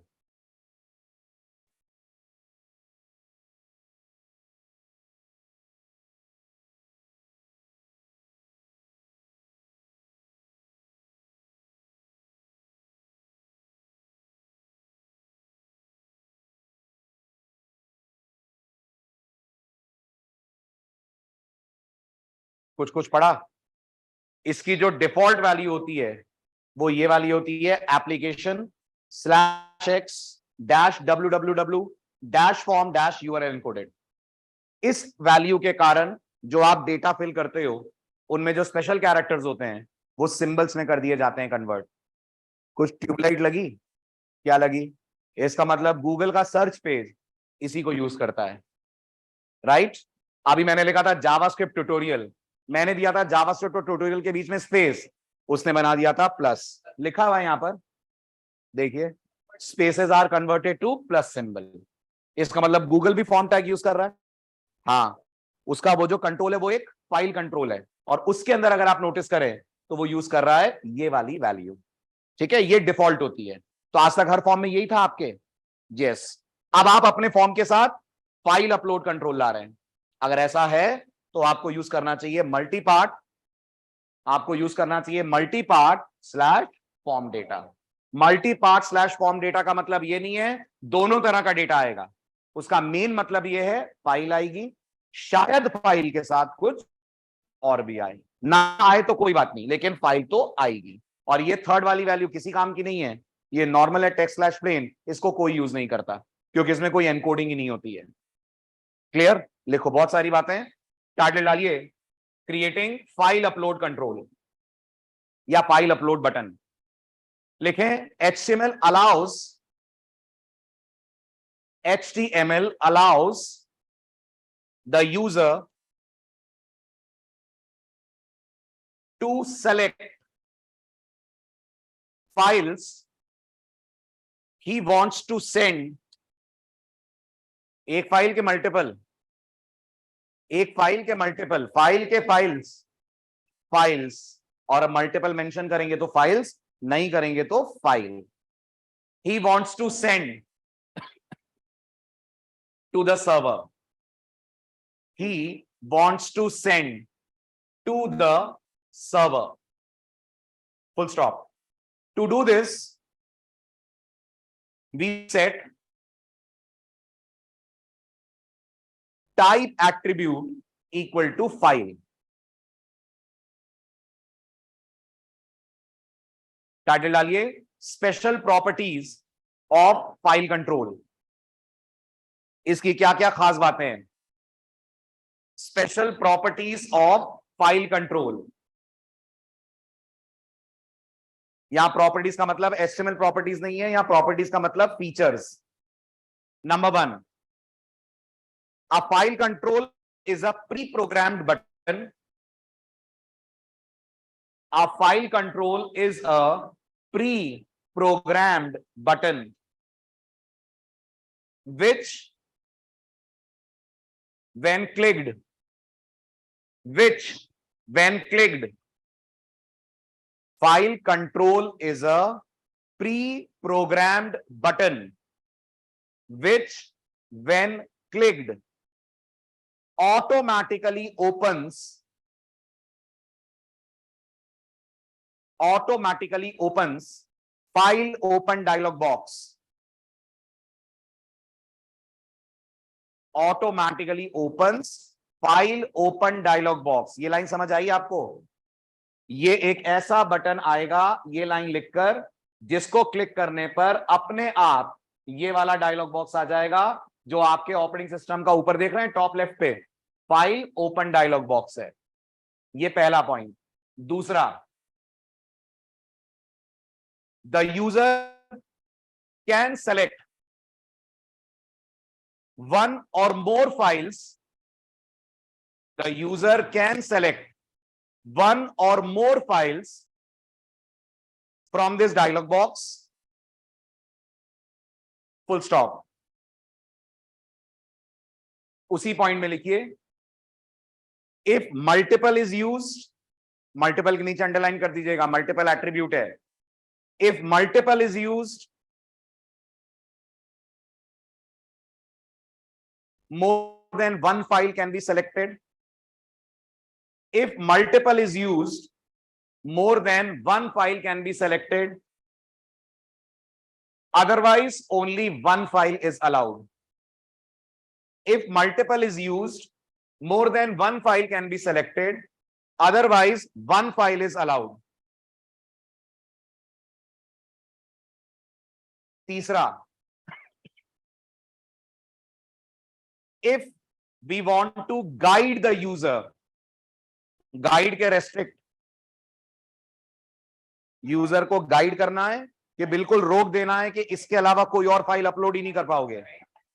कुछ कुछ पढ़ा? इसकी जो डिफॉल्ट वैल्यू होती है वो ये वाली होती है, application slash x dash www dash form dash URL encoded. इस वैल्यू के कारण जो आप डेटा फिल करते हो उनमें जो स्पेशल कैरेक्टर्स होते हैं वो सिंबल्स में कर दिए जाते हैं कन्वर्ट। कुछ ट्यूबलाइट लगी? क्या लगी? इसका मतलब गूगल का सर्च पेज इसी को यूज करता है। राइट। अभी मैंने लिखा था जावास्क्रिप्ट ट्यूटोरियल, मैंने दिया था जावास्क्रिप्ट और ट्यूटोरियल के बीच में स्पेस, उसने बना दिया था प्लस, लिखा हुआ है यहां पर देखिए, spaces are converted to plus symbol. इसका मतलब गूगल भी फॉर्म टैग यूज कर रहा है। हाँ, उसका वो जो कंट्रोल है वो एक फाइल कंट्रोल है, और उसके अंदर अगर आप नोटिस करें तो वो यूज कर रहा है ये वाली वैल्यू। ठीक है, ये डिफॉल्ट होती है। तो आज तक हर फॉर्म में यही था आपके। यस। अब आप अपने फॉर्म के साथ फाइल अपलोड कंट्रोल ला रहे हैं। अगर ऐसा है तो आपको यूज करना चाहिए मल्टी पार्ट, आपको यूज करना चाहिए multi part slash form data. Multi part slash form data का मतलब ये नहीं है दोनों तरह का डेटा आएगा, उसका मेन मतलब ये है फाइल आएगी, शायद फाइल के साथ कुछ और भी आए, ना आए तो कोई बात नहीं, लेकिन फाइल तो आएगी। और ये थर्ड वाली वैल्यू किसी काम की नहीं है, ये नॉर्मल है टेक्स्ट स्लैश प्लेन, इसको कोई यूज नहीं करता क्योंकि इसमें कोई एनकोडिंग ही नहीं होती है। क्लियर? लिखो, बहुत सारी बातें, टाइटल डालिए क्रिएटिंग फाइल अपलोड कंट्रोल या फाइल अपलोड बटन। लिखें HTML allows the user to select files he wants to send। एक फाइल के मल्टीपल, एक फाइल के मल्टीपल, फाइल के फाइल्स, और अब मल्टीपल मेंशन करेंगे तो फाइल्स, नहीं करेंगे तो file. he wants to send to the server, he wants to send to the server, full stop। to do this we set type attribute equal to file। Title डालिए special properties of file control. इसकी क्या क्या खास बातें हैं? Special properties of file control, यहां प्रॉपर्टीज का मतलब एचटीएमएल प्रॉपर्टीज नहीं है, यहां प्रॉपर्टीज का मतलब features. Number 1, a file control is a pre programmed button. A file control is a pre programmed button which when clicked file control is a pre-programmed button which when clicked automatically opens file open dialog box, automatically opens file open dialog box. ये लाइन समझ आई आपको? ये एक ऐसा बटन आएगा ये लाइन लिखकर जिसको क्लिक करने पर अपने आप ये वाला डायलॉग बॉक्स आ जाएगा जो आपके ऑपरेटिंग सिस्टम का ऊपर देख रहे हैं टॉप लेफ्ट पे, फाइल ओपन डायलॉग बॉक्स है। ये पहला पॉइंट। दूसरा, the user can select one or more files, the user can select one or more files from this dialog box, full stop। उसी पॉइंट में लिखिए if multiple is used, multiple के नीचे अंडरलाइन कर दीजिएगा, मल्टीपल एट्रीब्यूट है। If multiple is used more than one file can be selected। if multiple is used more than one file can be selected, otherwise only one file is allowed। if multiple is used more than one file can be selected, otherwise one file is allowed। तीसरा, if we want to guide the user, guide के रेस्ट्रिक्ट, यूजर को गाइड करना है कि बिल्कुल रोक देना है कि इसके अलावा कोई और फाइल अपलोड ही नहीं कर पाओगे,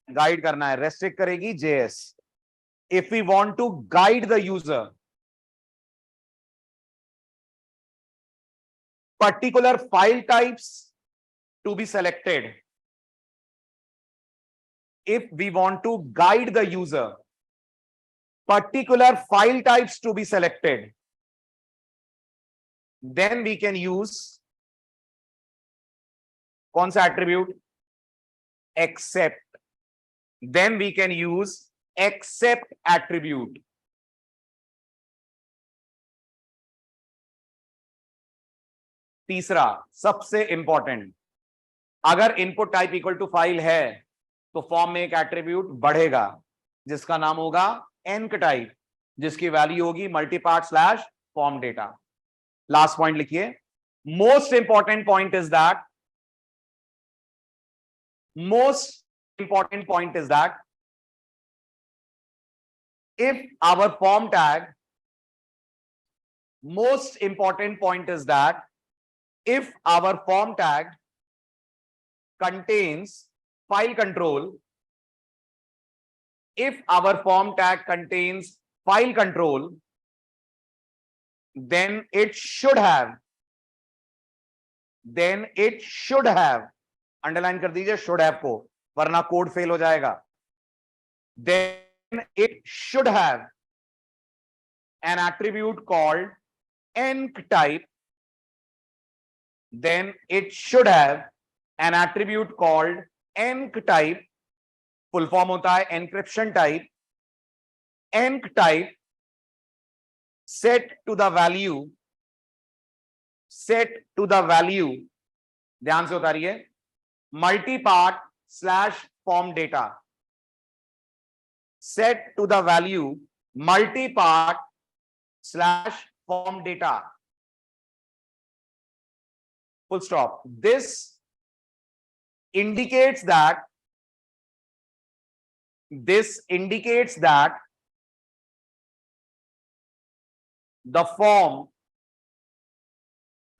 गाइड करना है, रेस्ट्रिक्ट करेगी JS. if we want to guide the user, particular file types to be selected. If we want to guide the user, particular file types to be selected, then we can use कौन सा attribute? Except. Then we can use except attribute. तीसरा सबसे इंपॉर्टेंट, अगर input type equal to file है तो फॉर्म में एक एट्रीब्यूट बढ़ेगा जिसका नाम होगा एनक टाइप, जिसकी वैल्यू होगी multipart slash form data. Last point लिखिए. Most important point is that, most important point is that if our form tag, most important point is that if our form tag contains file control, if our form tag contains file control, then it should have, underline कर दीजिए शुड हैव को, वरना कोड फेल हो जाएगा. Then it should have an attribute called enc type. Then it should have an attribute called enc type. Full form होता है encryption type. enc type set to the value, ध्यान से उतारिए, multipart slash form data. Set to the value multipart slash form data. Full stop. This indicates that the form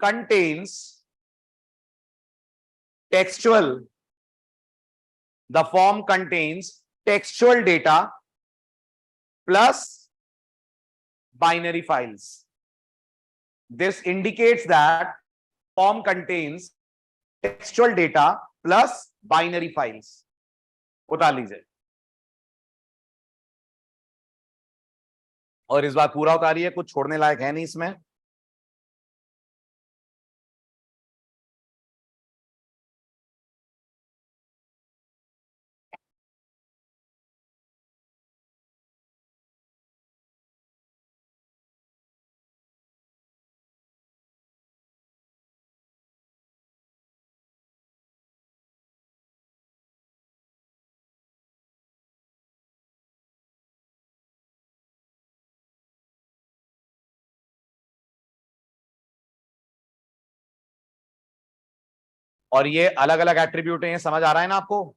contains textual data plus binary files. This indicates that form contains textual data plus binary files. उतार लीजिए और इस बार पूरा उतारिए, कुछ छोड़ने लायक है नहीं इसमें. और ये अलग अलग एट्रीब्यूट है, समझ आ रहा है ना आपको?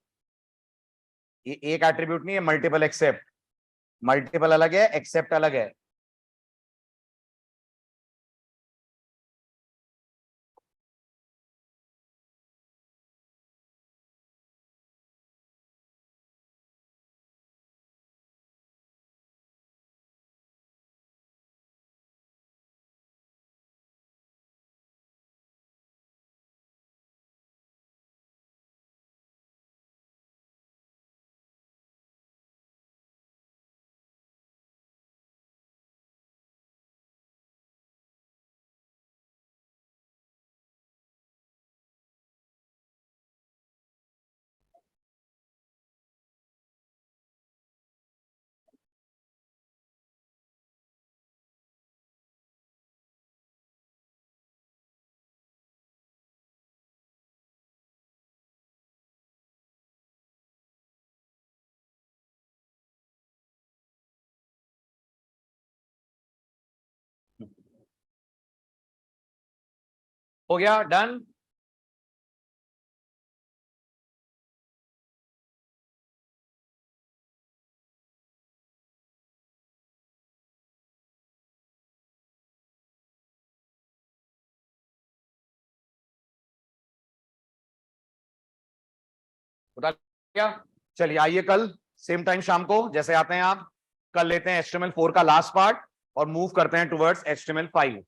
ये एक एट्रीब्यूट नहीं है, मल्टीपल एक्सेप्ट. मल्टीपल अलग है, एक्सेप्ट अलग है. हो गया, डन. बता क्या? चलिए आइए कल सेम टाइम शाम को जैसे आते हैं आप, कर लेते हैं HTML4 का लास्ट पार्ट और मूव करते हैं टुवर्ड्स HTML5।